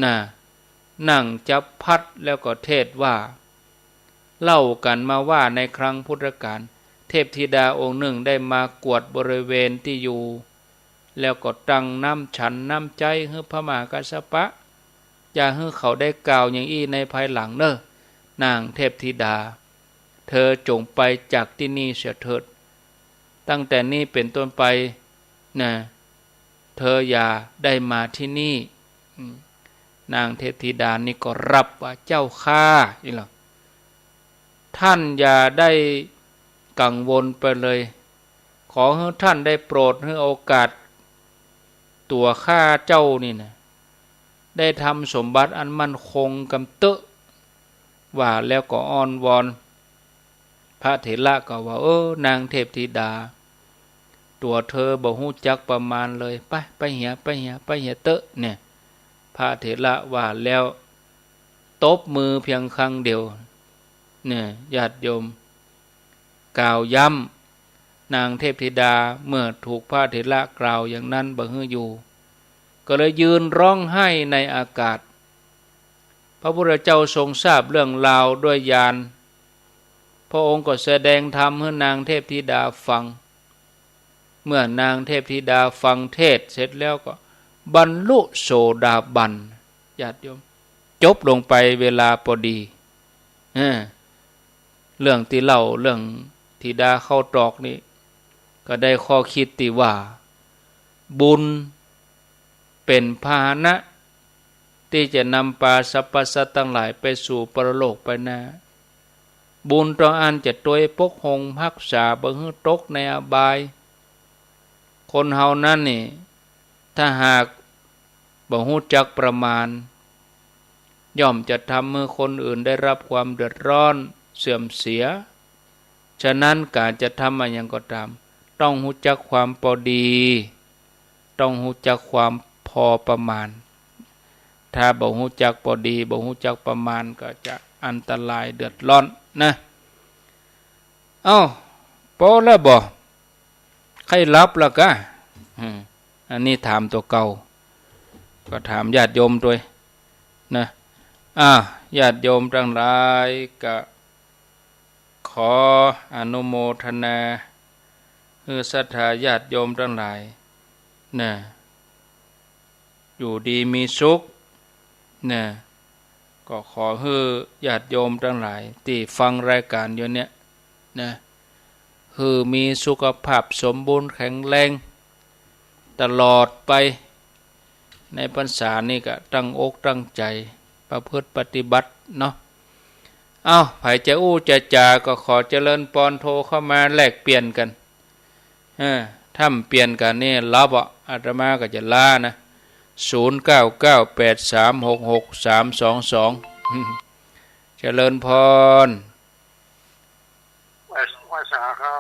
นั่งจับพัดแล้วก็เทศว่าเล่ากันมาว่าในครั้งพุทธกาลเทพธิดาองค์หนึ่งได้มากวดบริเวณที่อยู่แล้วก็ตั้งน้ำฉันน้ำใจให้พระมหากัสสปะอย่าให้เขาได้กล่าวอย่างอี้ในภายหลังเนอะนางเทพธิดาเธอจงไปจากที่นี่เสียเถิดตั้งแต่นี้เป็นต้นไปเธออย่าได้มาที่นี่นางเทพธิดานี่ก็รับว่าเจ้าข้าอีหรอท่านอย่าได้กังวลไปเลยขอให้ท่านได้โปรดให้โอกาสตัวข้าเจ้านี่นะได้ทำสมบัติอันมั่นคงกำเตอะว่าแล้วก็อ้อนวอนพระเถระก็ว่านางเทพธิดาตัวเธอบ่ฮู้จักประมาณเลยไปเหียเตอะเนี่ยพระเถระว่าแล้วตบมือเพียงครั้งเดียวเนี่ยญาติโยมกล่าวย้ำนางเทพธิดาเมื่อถูกพระเถระกล่าวอย่างนั้นบ่ฮื้ออยู่ก็เลยยืนร้องไห้ในอากาศพระพุทธเจ้าทรงทราบเรื่องราวด้วยญาณพระองค์ก็แสดงธรรมให้นางเทพธิดาฟังเมื่อนางเทพธิดาฟังเทศเสร็จแล้วก็บรรลุโสดาบันญาติโยมจบลงไปเวลาพอดีเรื่องที่เล่าเรื่องธิดาเข้าตรอกนี้ก็ได้ข้อคิดที่ว่าบุญเป็นพาหนะที่จะนำปาสรรพสัตว์ทั้งหลายไปสู่ปรโลกไปนะบุญตรงอันจะตัวปกครองรักษาบ่ให้ตกในอบายคนเฮานั้นนี่ถ้าหากบ่ฮู้จักประมาณย่อมจะทำให้คนอื่นได้รับความเดือดร้อนเสื่อมเสียฉะนั้นการจะทำอะไรอย่างก็ตามต้องรู้จักความพอดีต้องรู้จักความพอประมาณถ้าบ่รู้จักพอดีบ่รู้จักประมาณก็จะอันตรายเดือดร้อนนะพอแล้วบ่ใครรับแล้วก็อันนี้ถามตัวเก่าก็ถามญาติโยมด้วยนะญาติโยมทั้งหลายก็ขออนุโมทนาศรัทธาญาติโยมทั้งหลายอยู่ดีมีสุข ก็ขอให้ญาติโยมทั้งหลายที่ฟังรายการอยู่เนี่ยนะคือมีสุขภาพสมบูรณ์แข็งแรงตลอดไปในพรรษานี่ก็ตั้งอกตั้งใจประพฤติปฏิบัติเนาะไผจะอู้จะจาก็ขอเจริญปอนโทรเข้ามาแลกเปลี่ยนกันถ้าเปลี่ยนกันนี่รับอาตมาก็จะล่านะ0998366322เจริญพรว่าสาครั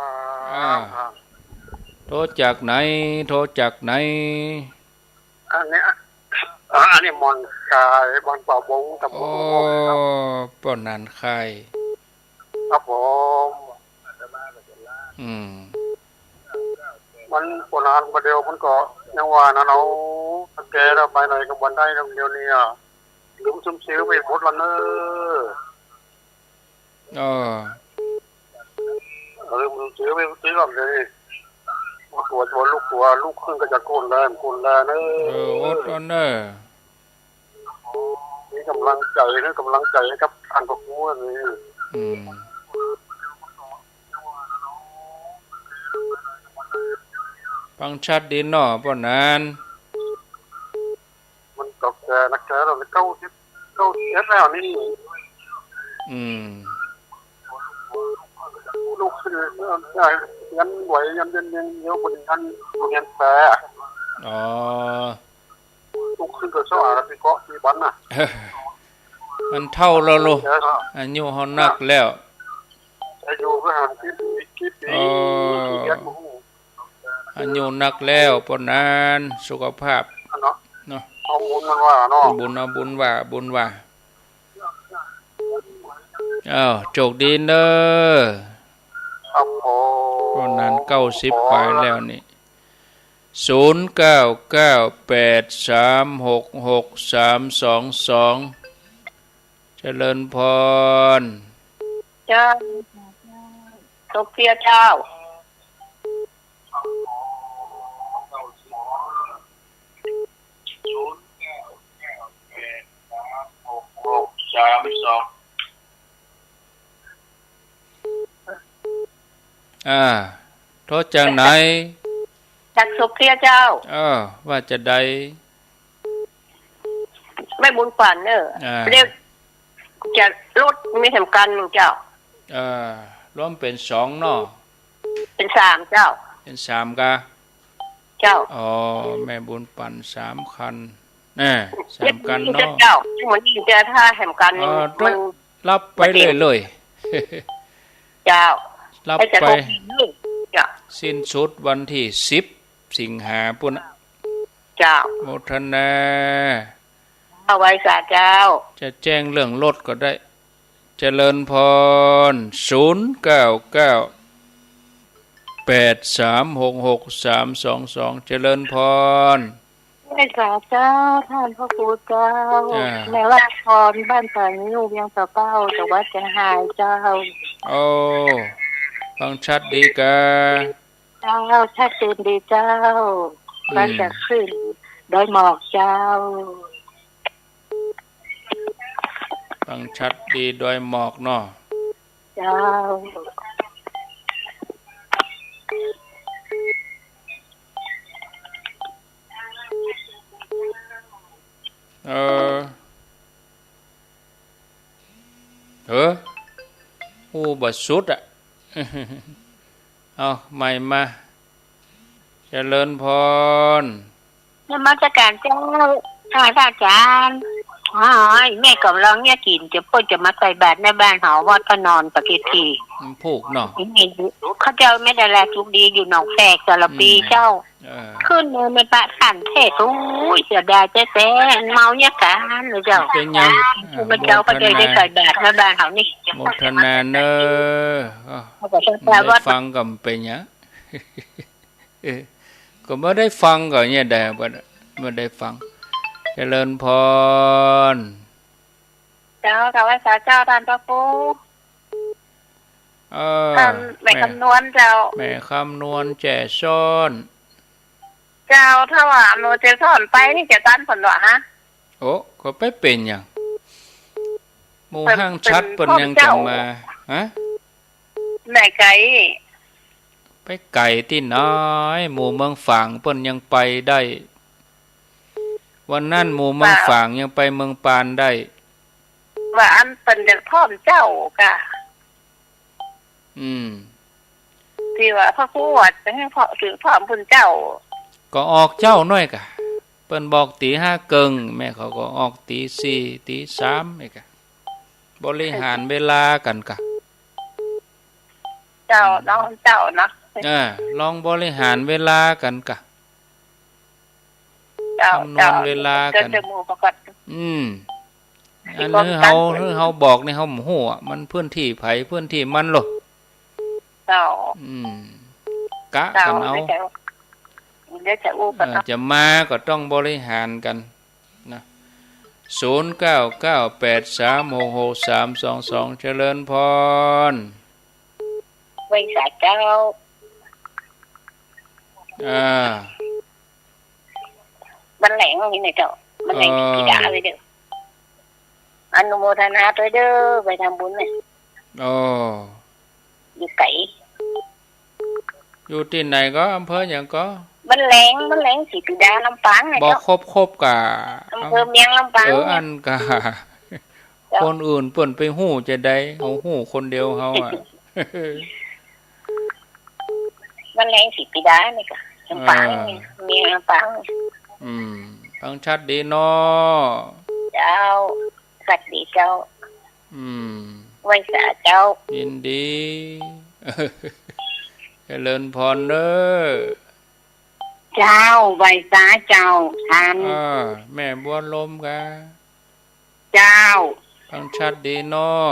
บโทรจากไหนอันนี้มอนกายบอนป่าบงตำบลป้อนนันไข่ครับผมมันโบราณประเดี๋ยวมันก็ยังว่านะเราแกเราไปไหนกับวันได้ตรงเดียวเนี่ยลืมซึมซิวไปหมดแล้วเนลืมซึมซิวไปซื้อก่อนเลยตัวลูกขึ้นก็จะโกนแล้วเนอดอันเนอนี่กำลังใจให้กับอันพวกนู้นนี่ฟังชัดดีเนาะป้อนนั้นมันตกแกนักแกเราเข้าแล้วนี่ลูกคือยันไหวยันเยอะบนยันแปรลูกขึ้นก็สว่างที่เกาะที่บ้านน่ะมันเท่าแล้วลูกอายุเฮานักแล้วอายุก็ห่างคิดอายุนักแล้วป้อนนั้นสุขภาพเนาะเอาบุญมันว่าเนาะบุญว่าโชคดีเด้อป้อนนั้น90ไปแล้วนี่0998366322เจริญพรเจ้าโซเฟียเจ้าโทษจากไหนจากโซเฟียเจ้าว่าจะได้ไม่บุญฝันเนอะเรียกจะลดไม่ทำกันเจ้ารวมเป็น2เนาะเป็น3เจ้าเป็น3กะเจ้าแม่บุญปั่น3คัน3คันเนาะเจ้ามันยิ่งจะถ้าแห่งกันมันรับไปเลยเจ้ารับไปสิ้นสุดวันที่10สิงหาปุ่นเจ้าโมทนาเอาไว้สาเจ้าจะแจ้งเรื่องรถก็ได้เจริญพร0998366322เจริญพรไว้สาเจ้าท่านพระครูเจ้าแม่ว่าพรบ้านสายนิ้วยังต่อเป้าแต่ว่าจะหายเจ้าฟังชัดดีกาเจ้าชัดเจนดีเจ้าบ้านจะขึ้นโดยหมอกเจ้าฟังชัดดีโดยหมอกเนาะเจ้าบัดสุดใหม่มาเจริญพรนมัสการเจ้าท่านอาจารย์แม่กำลังเนี่ยกินจะพ่อจะมาใส่บาตรในบ้านหอวัดพนอนปฏิทีผูกเนาะเขาเจ้าไม่ได้แลทุกดีอยู่หนองแฝกสารปีเจ้าขึ้นเลยมันปะขันเทศโอ้ยเสียดายเจ๊เมาเนี่ยกันเลยเจ้าเป็นยังมันเจ้าก็ได้ใส่บาตรในบ้านเขานี่โมทนาเนอฟังก็เป็นยังก็ไม่ได้ฟังก็เนี่ยได้ไม่ได้ฟังเจริญพรเจ้ากับว่าสาเจ้าท่านพระครูแม่คำนวณเจ้าแม่คำนวณแจ่ซ้อนเจ้าถ้าว่าโนเจซ้อนไปนี่จะตันผลหรอฮะก็ไปเป็นอย่าง หมู่ห้างชัดเปิ้นยังจะมาฮะไหนไกลไปไก่ที่น้อยหมู่เมืองฝางเปิ้นยังไปได้วันนั้นหมู่เมืองฝางยังไปเมืองปานได้ว่าอันเป็นเด็กพ่อมเจ้ากะที่ว่าพระผู้วัดไปให้พ่อถือพ่อมพุ่นเจ้าก็ออกเจ้าน้อยกะเปิ้นบอกตีห้าเกิงแม่เขาก็ออกตีสี่ตีสามไอ้กะบริหารเวลากันกะเจ้าน้องเจ้านะลองบริหารเวลากันกะคำนวณเวลากันอันนี้เฮาบอกในเฮาฮู้มันพื้นที่ไผพื้นที่มันโลเจ้าก ะกันเอาจะมาก็ต้องบริหารกันนะ0998366322เจริญพรไว้สาเจ้ามันแหลงนี่ไหนเจ้ามันแหลงกี่ดาเลยเด้ออนุโมทนาด้วยเด้อไปทำบุญเนี่ยอยู่ไกลอยู่ที่ไหนก็อำเภออย่างก็มันแหลงสีปีดาลำปางไงบอกครบกะอำเภอเมียงลำปางอันกะคนอื่นเปิ่นไปหู้จะได้เอาหู้คนเดียวเฮาอ่ะมันแหลงสีปีดานี่กะลำปางเมียงลำปางฟังชัดดีเนาะเจ้าสัตว์ดีเจ้าไว้สาเจ้ายินดีเจริญพรเด้อเจ้าไว้สาเจ้าทันแม่บัวลมกะเจ้าฟังชัดดีเนาะ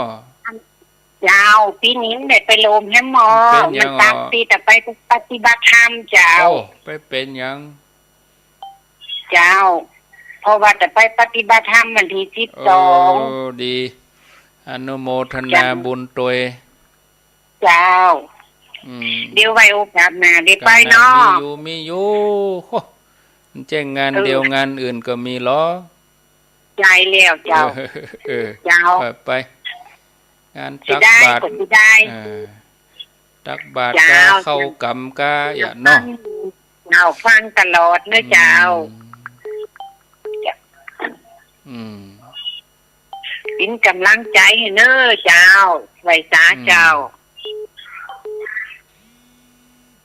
เจ้าปีนี้ได้ไปลมแฮมหมอมันตามปีแต่ไปปฏิบัติธรรมเจ้าไปเป็นยังเจ้าเพราะว่าจะไปปฏิบัติธรรมวันที่12ดีอนุโมทนาบุญตวยเจ้าเดี๋ยวไว้โอกาสหน้าได้ไปเนาะมีอยู่แจ้งงานเดียวงานอื่นก็มีหรอใจแล้วเจ้าเจ้าไปงานตักบาตรตักบาตรก็เข้ากรรมก็อย่าเนาะเอาฟังตลอดเนื้อเจ้าเป็นกำลังใจให้เน้อเจ้าไว้สาเจ้า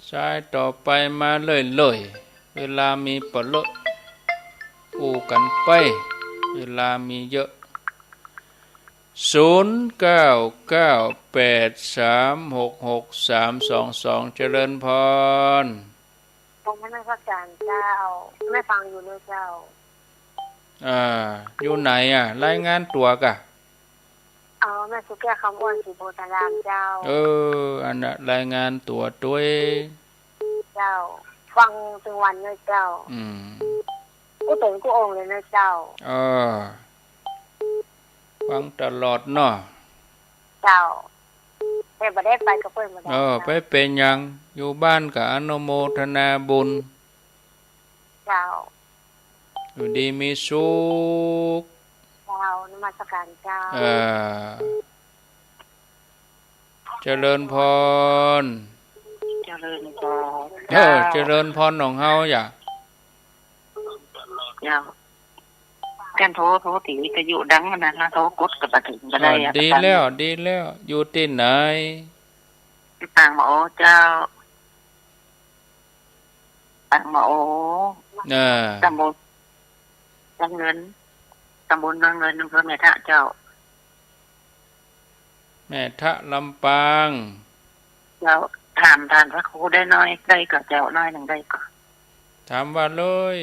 ใช้ต่อไปมาเลยเวลามีปลดอูกันไปเวลามีเยอะ0998366322เจริญพรผมไม่เข้าใจเจ้าไม่ฟังอยู่เลยเจ้าอยู่ไหนรายงานตัวกะแม่สุแก้คำอ้วนสีโพธารามเจ้าอันน่ะรายงานตัวด้วยเจ้าฟังถึงวันเลยเจ้ากูตื่นกูองเลยนะเจ้าฟังตลอดเนาะเจ้าแต่บ่ได้ไปกับเพิ่นบ่ได้ไปเป็นยังอยู่บ้านกับอนุโมทนาบุญเจ้าอยู่ดีมีสุขเจ้านมัสการเจ้าเจริญพรเจริญพรเจริญพรของเฮาอย่าการโทรตีวิทยุดังนะโทรกดกับมาถึงก็ได้ดีแล้วอยู่ที่ไหนปางหมอเจ้าปางหมอตำบลวังเงินอำเภอแม่ทะเจ้าแม่ทะลำปางเจ้าถามทานพระครูได้น้อยได้ก็เจ้าน้อยหนึ่งได้ก็ถามว่าเลย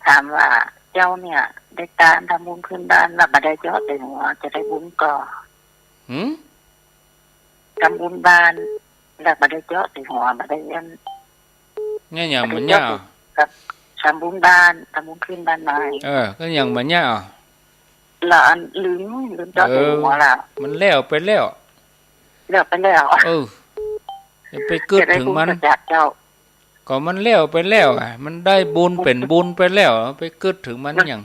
ถามว่าเจ้าเนี่ยได้การทำบุญขึ้นด้านแล้วมาได้เจาะแต่หัวจะได้บุญก่อทำบุญบ้านแล้วมาได้เจาะแต่หัวมาได้เงินเนี่ยอย่างมันเนี่ยกับทำบุญบ้านทำบุญขึ้นบ้านใหม่ก็อย่างมันเนี่ยหลานลืมเจาะแต่หัวละมันแล้วไปแล้วจะไปกึดถึงมันก็มันแล้วไปแล้วมันได้บุญเป็นบุญไปแล้วไปกึดถึงมันอย่าง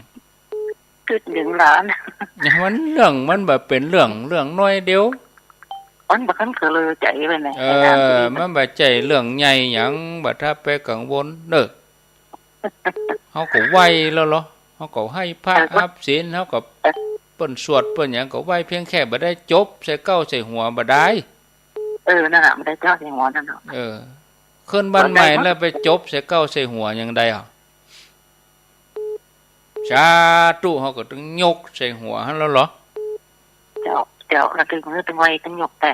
จุดหนึ่งหลาน มันเรื่องมันแบบเป็นเรื่องน้อยเดียวมันบ่คันก็เลยใจไปไหนมันบ่ใจเรื่องใหญ่หยังบ่ถ้าไปกังวลเด้อเฮาก็ไหวแล้วเหรอเฮาก็ให้พระรับศีลเฮาก็เปิ้นสวดเปิ้นหยังก็ไหวเพียงแค่บ่ได้จบใส่เก้าใส่หัวบ่ได้นั่นน่ะบ่ได้เจ้าใส่หัวนั่นเนาะขึ้นบ้านใหม่แล้วไปจบใส่เก้าใส่หัวยังได้อ่ะสาธุเขาก็ต้องยกใส่หัวหั่นแล้วเหรอเจ้าแล้วถึงมือถึงไว้ต้องยกแต่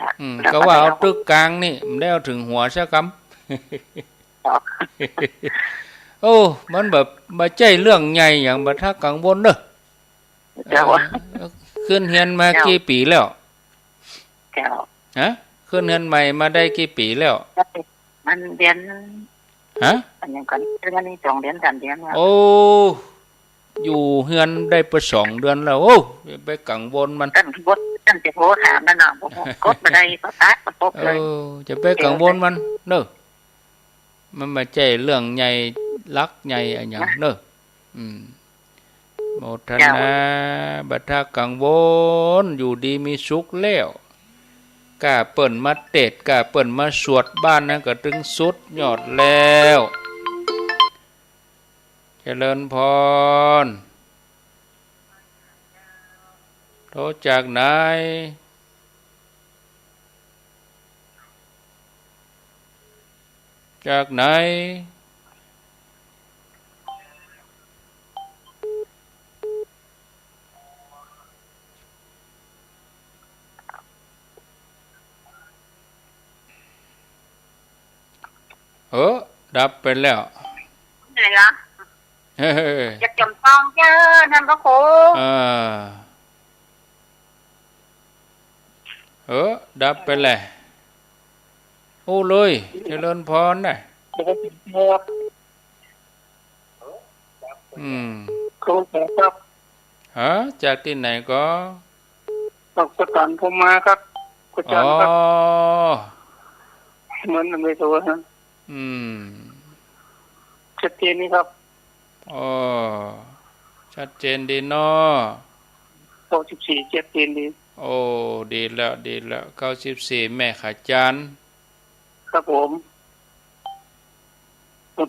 ก็ว่าเอาตึกกลางนี่มันได้เอาถึงหัวซะกำโอ้มันแบบบ่ใจเรื่องใหญ่หยังบ่ทักกังวลเด้อขึ้นเฮียนมากี่ปีแล้วฮะขึ้นเฮียนใหม่มาได้กี่ปีแล้วมันเดือนฮะอันยังก่อนเดือนนี้2เดือน3เดือนโอ้อยู่เฮือนได้ไป2เดือนแล้วโอ้ไปกังวลมันตั้งจะโทรถามมันน่ะกดบ่ได้ก็ตัดก็ตบเลยจะไปกังวลมันเด้อมันบ่ใช่เรื่องใหญ่ลักใหญ่อันหยังเด้อโมทนาบัดถ้ากังวลอยู่ดีมีสุขแล้วกล้าเปิ่นมาเทศกล้าเปิ่นมาสวดบ้านนั้นก็ถึงสุดยอดแล้วเจริญพรโทรจากไหนจากไหนดับไปแล้วไหนล่ะอยากจำต้องเจอท่านพระครูดับไปแล้วโอ้เลยเจริญพรน่ะครูครับจากที่ไหนก็จากสถานภูมิมาครับอาจารย์ครับเหมือนไม่ตัวนะชัดเจนนี่ครับชัดเจนดีเนาะ94ชัดเจนดีโอ้ดีแล้ว94แม่ขาจานครับผม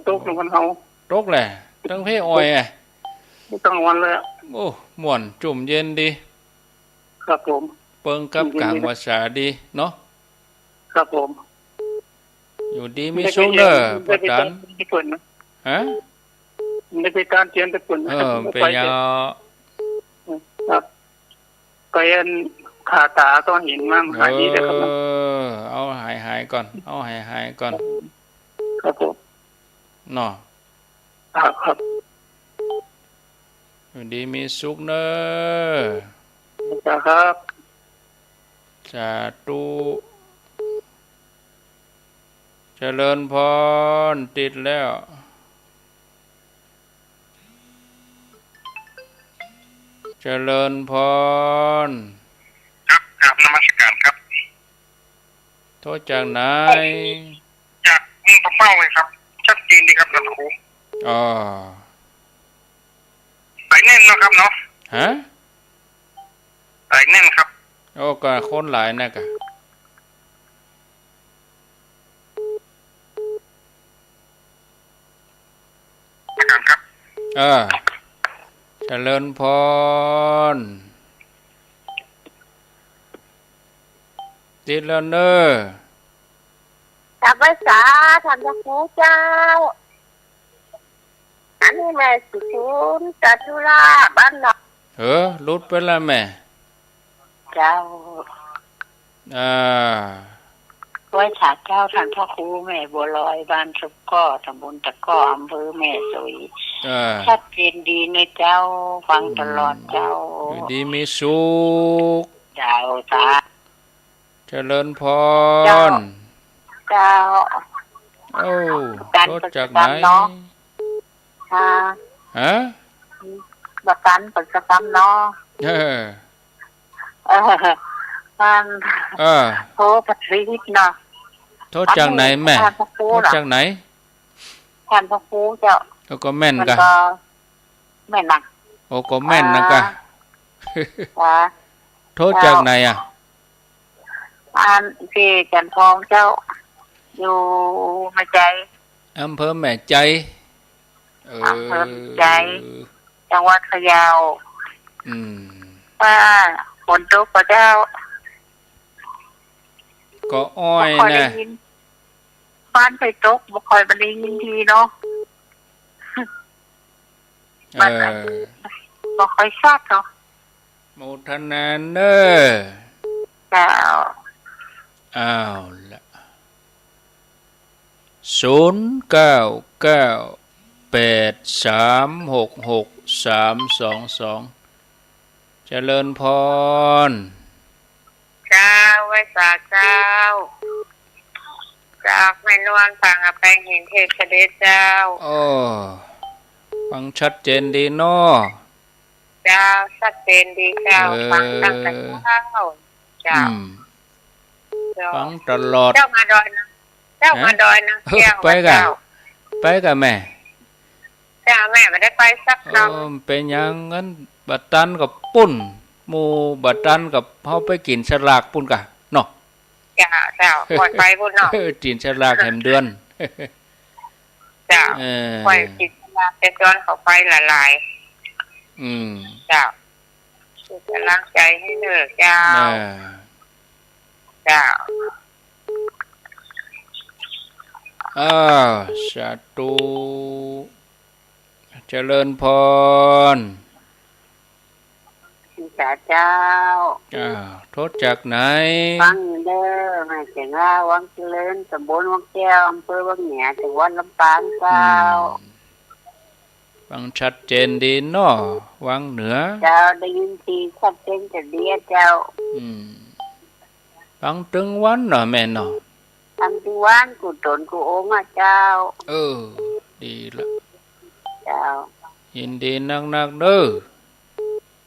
ตกลงกันเฮาตกแหละตั้งเพอ้อยตั้งวันเลยโอ้ม่วนจุ่มเย็นดีครับผมเปิงกับกลางภาษาดีเนาะครับผมอยู่ดีมีสุขเด้อปะตันฮะไม่ไปการเตียนตะกุนเป็นยังครับก็ยันขาตาก็เห็นมั่งหายดีเลยครับเอาหายก่อนเอาหายก่อนครับผมเนาะครับอยู่ดีมีสุขเด้อครับสาธุเจริญพรติดแล้วเจริญพรครับนมัสการครับโทษจากไหนจากเป้าเลยครับชัดเจนดีครับท่านครูใส่แน่นนะครับเนาะฮะใส่แน่นครับโอ้ก็คนหลายนะกะครับเจริญพรติดแล้วเนอะสัพพสาท่านพระครูเจ้าอันนี้แม่สุขุนจัตุราบ้านหนองลุดไปแล้วแม่เจ้าไว้ถาเจ้าท่านพ่อครูแม่บัวลอยบ้านสุกก้อตำบลตะก้ออำเภอแม่สวยชัดเจนดีในเจ้าฟังตลอดเจ้าดีมีสุขเจ้าตาเจริญพรเจ้าโอ้รถจากไหนฮะบักกันปัจจุบันเนาะมันโทรปัจจุบันเนาะโทษจากไหนแม่โทษจากไหนแทนพ่อครูเจ้าแล้วก็แม่นกันแม่นนัก โอ้ก็แม่นนะกะ จ้า โทษจากไหนอ่ะ อันที่จันทองเจ้าอยู่มาใจ อำเภอแม่ใจอำเภอแม่ใจ จังหวัดพะเยาว่าฝนตกพระเจ้าก็อ้อยนะบ้านไปตกบ่ค่อยบ่ได้ยินทีเนาะบ่ค่อยทราบเนาะโมทนาเนอเจ้าอ้าวละ0998366322เจริญพรเจ้าไว้สาเจ้าจากแม่นวลฟังแปลงหินเทพเสด็จเจ้าโอ้ฟังชัดเจนดีเนาะเจ้าชัดเจนดีเจ้าฟังตั้งแต่ข้าวเจ้าฟังตลอดเจ้ามาดอยนะเจ้ามาดอยนะเจ้าไปกับแม่เจ้าแม่ไม่ได้ไปสักน้ำเป็นยังงั้นบัดตันกับปุ้นหมูบัดตันกับเฮาไปกินฉลากปุ้นกะเนาะเจ้าปล่อยไปปุ้นเนาะกินฉลากแหมเดือนเจ้าปล่อยกินฉลากแต่ตอนเขาไปละลายเจ้าจะล้างใจให้เด้อเจ้าเจ้าสาธุเจริญพรสาเจ้าโทษจากไหนฟังเด้อแม่เสียงว่าวังเจริญตำบลวังแก้วอำเภอวังเหนือจังหวัดลำปางเจ้าฟังชัดเจนดีเนาะวังเหนือเจ้าได้ยินทีชัดเจนจะดีเจ้าฟังถึงวันเนาะแม่เนาะทำถึงวันกูตนกูโอ้มาเจ้าดีละเจ้ายินดีนักเด้อ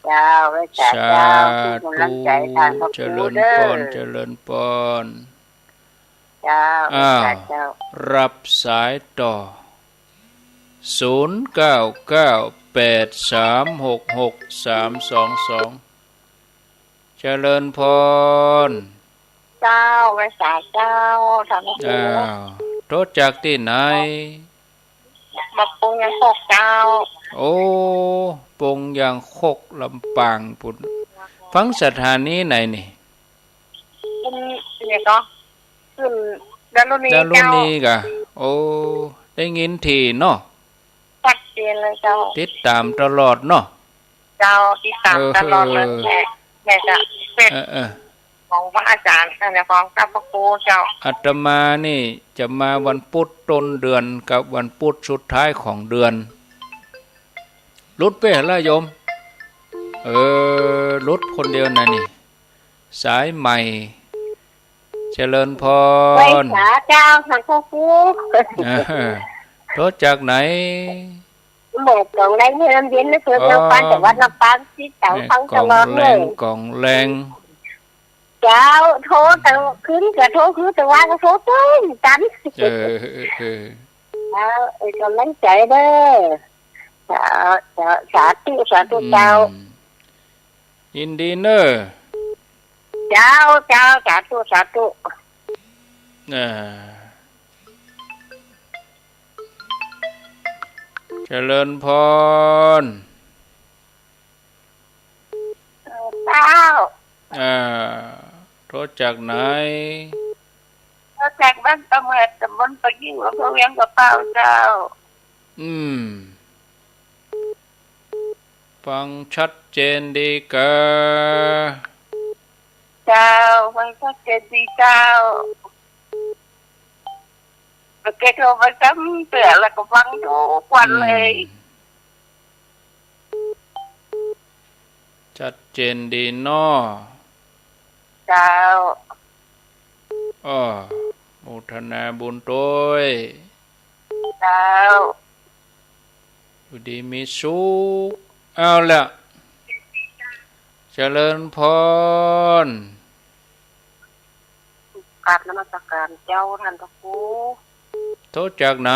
เจ้าไว้สาเจ้าที่กำลังใจทางพระครูเด้อเจริญพรเจ้าเจ้ารับสายต่อ0998366322เจริญพรเจ้าไว้สาเจ้าทำให้โทษจากที่ไหนมาปงยังโคกเจ้าโอ้ปงยังโคกลำปางปุ่นฟังสถานีไหนนี่เนี่ยก็ขึ้นดารุณีกะโอ้ได้ยินทีเนาะชัดเจนเลยเจ้าติดตามตลอดเนาะเจ้าติดตามตลอดเลยแม่จะเป็นของพระอาจารย์ในของพระครูเจ้าอาตมานี่จะมาวันพุธต้นเดือนกับวันพุธสุดท้ายของเดือนรุดไปเหรอโยมรุดคนเดียวนะนี่สายใหม่เจริญพรไปหาเจ้าทางพระครูโทษจากไหนหมดกล่องแรงเงินเย็นนะเพื่อนน้ำปานแต่วัดน้ำปานที่เต่าฟังตลอดเลยกล่องแรงเจ้าโทษแต่คืนกับโทษคือแต่ว่าก็โทษต้นกันกำลังใจเด้อสาธุเจ้ายินดีเนอะเจ้าสาธุเจริญพรเจ้าโทษจากไหนโทษจากบ้านตะเม็ดตำบลปะกิ่งอำเภอเวียงกระเป๋าเจ้าฟังชัดเจนดีกะเจ้าฟังชัดเจนดีเจ้าเก็บเอาไว้จำเตือนแล้วก็ฟังทุกวันเลยชัดเจนดีเนาะเจ้าโมทนาบุญด้วยเจ้าอยู่ดีมีสุขเอาละเจริญพรกราบนมัสการเจ้าท่านพระครู โทษจากไหน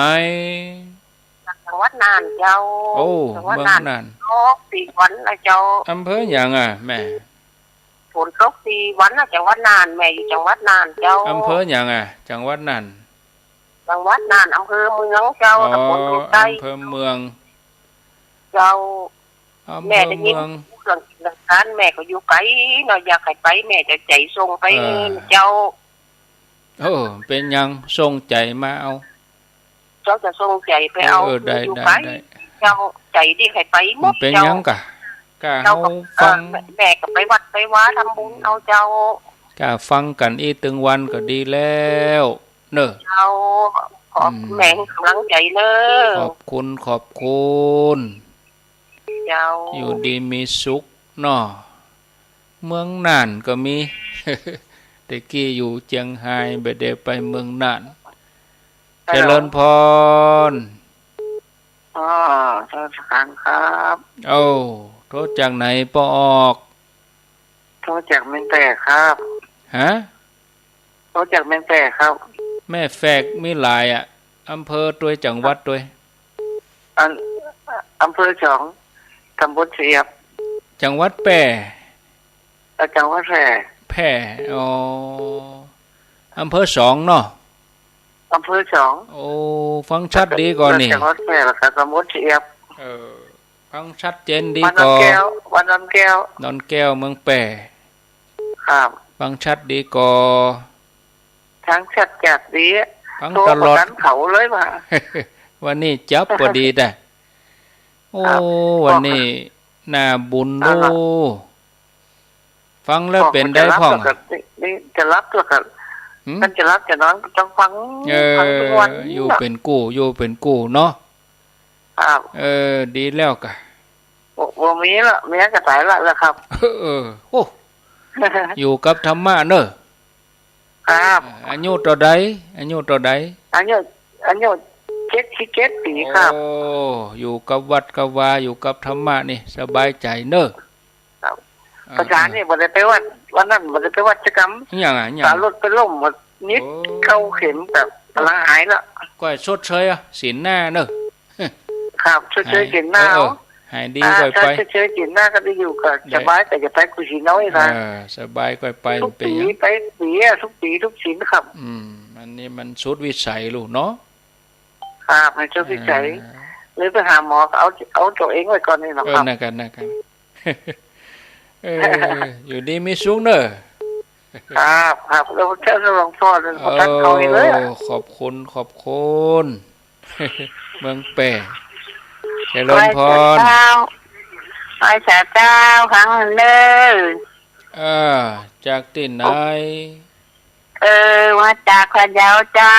จากจัง งหวัดน่านเจ้า โอ้เมืองน่าน4 วันนะเจ้าอำเภอหยังอ่ะแม่ฝนตก4 วันนะจังหวัดน่านแม่อยู่จังหวัดน่านเจ้าอำเภอหยังอ่ะจังหวัดน่านจังหวัดน่านอำเภอเมืองเจ้าตำบลโนนไทยอำเภอเมืองเจ้าแม่ได้ยินเรื่องการแม่ก็อยู่ไกลเนาะอยากให้ไปแม่จะใจส่งไปเจ้าเป็นยังส่งใจมาเอาเจ้าจะส่งใจไปเอาอยู่ไกลเจ้าใจที่ให้ไปหมดเป็นยังกะเฮาฟังแม่ก็ไปวัดไปวาทำบุญเอาเจ้ากะฟังกันอีตึงวันก็ดีแล้วเนอะเจ้าขอบแม่กำลังใจเนอะขอบคุณเจ้าอยู่ดีมีสุขเนาะเมืองน่านก็มี แต่กี้อยู่เจียงไฮ้ไปเดไปเมืองน่านเจริญพรเจ้าสการครับโทษจากไหนปออกโทษจากแม่แต่ครับฮะโทษจากแม่แต่ครับแม่แฝกมีหลายอ่ะอำเภอตัวจังหวัดตัวอำเภอ2ตำบลเสียบจังหวัดแป่จังหวัดแพร่อำเภอ2เนาะอำเภอ2ฟังชัดดีก่อนนี่จังหวัดแพร่แล้วก็ตำบลเสียบฟังชัดเจนดีก่อนวันนนแก้วเมืองแป่ครับฟังชัดดีก่อทั้งชัดจัดดีฟังตลอดเขาเลยมาวันนี้จับพอดีได้วันนี้น่าบุญโฟังแล้วเป็นได้พ่องจะรับแล้วก็มันจะรับจะนอนต้องฟังทุกวันอยู่เป็นกู้เนาะดีแล้วกะบ่มีละเมียก็ตายละครับอยู่กับธรรมะเนอะครับอายุต่อใดอายุ7 ปีครับอยู่กับวัดกับวาอยู่กับธรรมะนี่สบายใจเนอะภาษานี่บ่ได้ไปวัดวันนั้นบ่ได้ไปวัดกรรมหยังตารถไปล้มหมดนิดเข้าเข็มแบบพลังหายละก้อยชดเชยศีลหน้าเนอะครับชดเชยศีลหน้าหายดีก้อยไปชดเชยศีลหน้าก็ได้อยู่กับสบายแต่จะไปกุศิน้อยนะสบายก้อยไปทุกปีทุกศีลครับอันนี้มันสุดวิสัยลูกเนาะครับให้สุดวิสัยหรือไปหาหมอเอาตัวเองไว้ก่อนนี่เนาะครับนั่นกันอยู่ดีมีสุขเนอะครับแล้วเจ้าหลวงพ่อเป็นประกันเขาเลยขอบคุณเมืองแป่เจริญพรไปสาเจ้าครั้งเด้อจากที่ไหนมาจากพะเยาเจ้า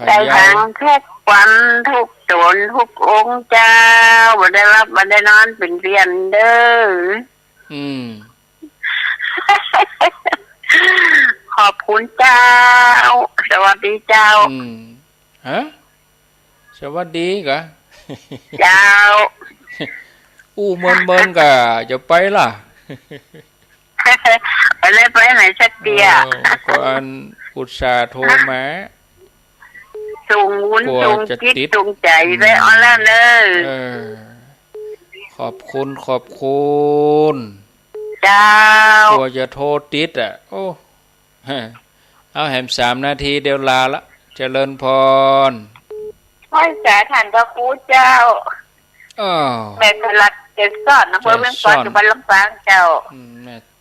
ได้ทางแค่วันทุกโจรทุกองค์เจ้าบ่ได้รับบ่ได้นอนเป็นเดือนเด้อขอบคุณเจ้าสวัสดีเจ้าสวัสดีกะเจ้าเมินกะจะไปล่ะไปไหนสักเดียก่อนอุตส่าห์โทรมาส่งวุ้นส่งจิตส่งใจได้ออนแล้วเนอะขอบคุณเจ้ากลัวจะโทรติดเอาแหม3 นาทีเดี๋ยวลาละเจริญพรห้อยสาฐานพระครูเจ้าแม่ฉลาดเจ็ดสอนนะเพื่อเมืองก่อนอยู่บ้านลำปางเจ้า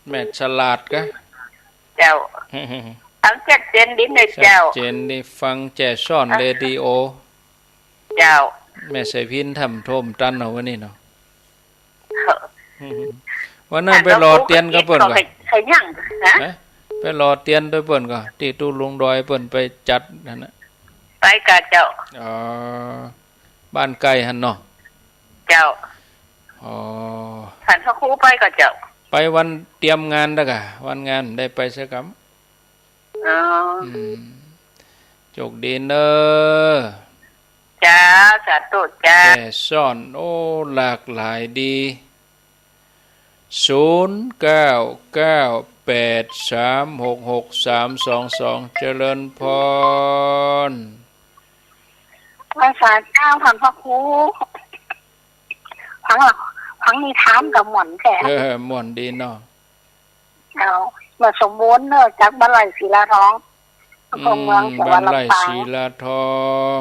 แม่ฉลาดกะเจ้าทั้งชัดเจนดิในเจ้าเจนนี่ฟังแจซ่อนเรดิโอเจ้าแม่ใส่พินทำโทมตันเอาวันนี้เนาะวันนั้นไปรอเตียนกับเปิ้นก่อนใครยั่งฮะไปรอเตียนด้วยเปิ้นก่อนที่ตู้ลุงดอยเปิ้นไปจัดนั่นน่ะไปกะเจ้าบ้านไกลหั่นเนาะเจ้าท่านพระครูไปกะเจ้าไปวันเตรียมงานแล้วกะวันงานได้ไปสักคำโชคดีเนอะจ้าสาธุจ้าแก่ซ่อนหลากหลายดี0998366322เจริญพร ไหว้ศาลเจ้าท่านพระครูฟังนิทานกับหม่อนแก่ม่วนดีเนาะเอาเมื่อสมบูรณ์เนอะจากบ้านไร่ศิลาทองกองเมืองจังหวัดลำปางศิลาทอง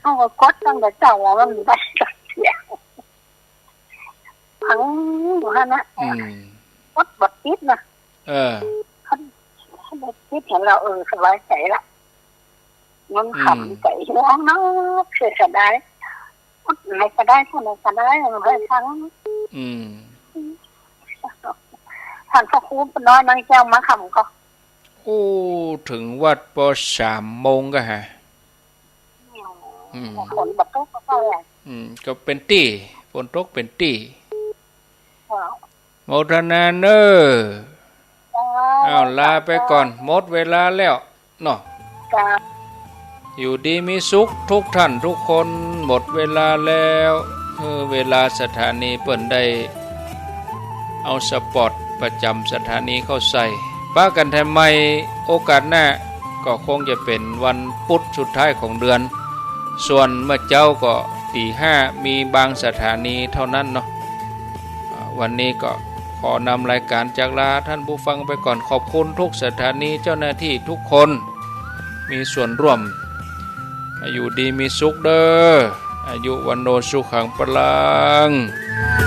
เอาก็กดตั้งแต่เจ้าว่ามันได้สักเสียงพังอยู่ฮะนะกดบทติดนะถ้าบทติดเห็นเราสบายใจละมันขำใจร้องเนาะเสียดายกดไหนก็ได้คนไหนก็ได้มันได้ทั้งท่านพระครูน้อยนางเจ้ามาขำก็ถึงวัดพอ3 โมงก็ฮะฝนตกก็ไปก็เป็นตีฝนตกเป็นตีโมทนาเนอเอาลาไปก่อนหมดเวลาแล้วเนาะอยู่ดีมีสุขทุกท่านทุกคนหมดเวลาแล้วเวลาสถานีเปิ่นได้เอาสปอตประจำสถานีเข้าใส่ป้ากันแทนใหม่โอกาสหน้าก็คงจะเป็นวันพุธสุดท้ายของเดือนส่วนเมื่อเจ้าก็ตี 5มีบางสถานีเท่านั้นเนาะวันนี้ก็ขอนำรายการจากลาท่านผู้ฟังไปก่อนขอบคุณทุกสถานีเจ้าหน้าที่ทุกคนมีส่วนร่วมอายุดีมีสุขเด้ออายุวันโนสุขังพลัง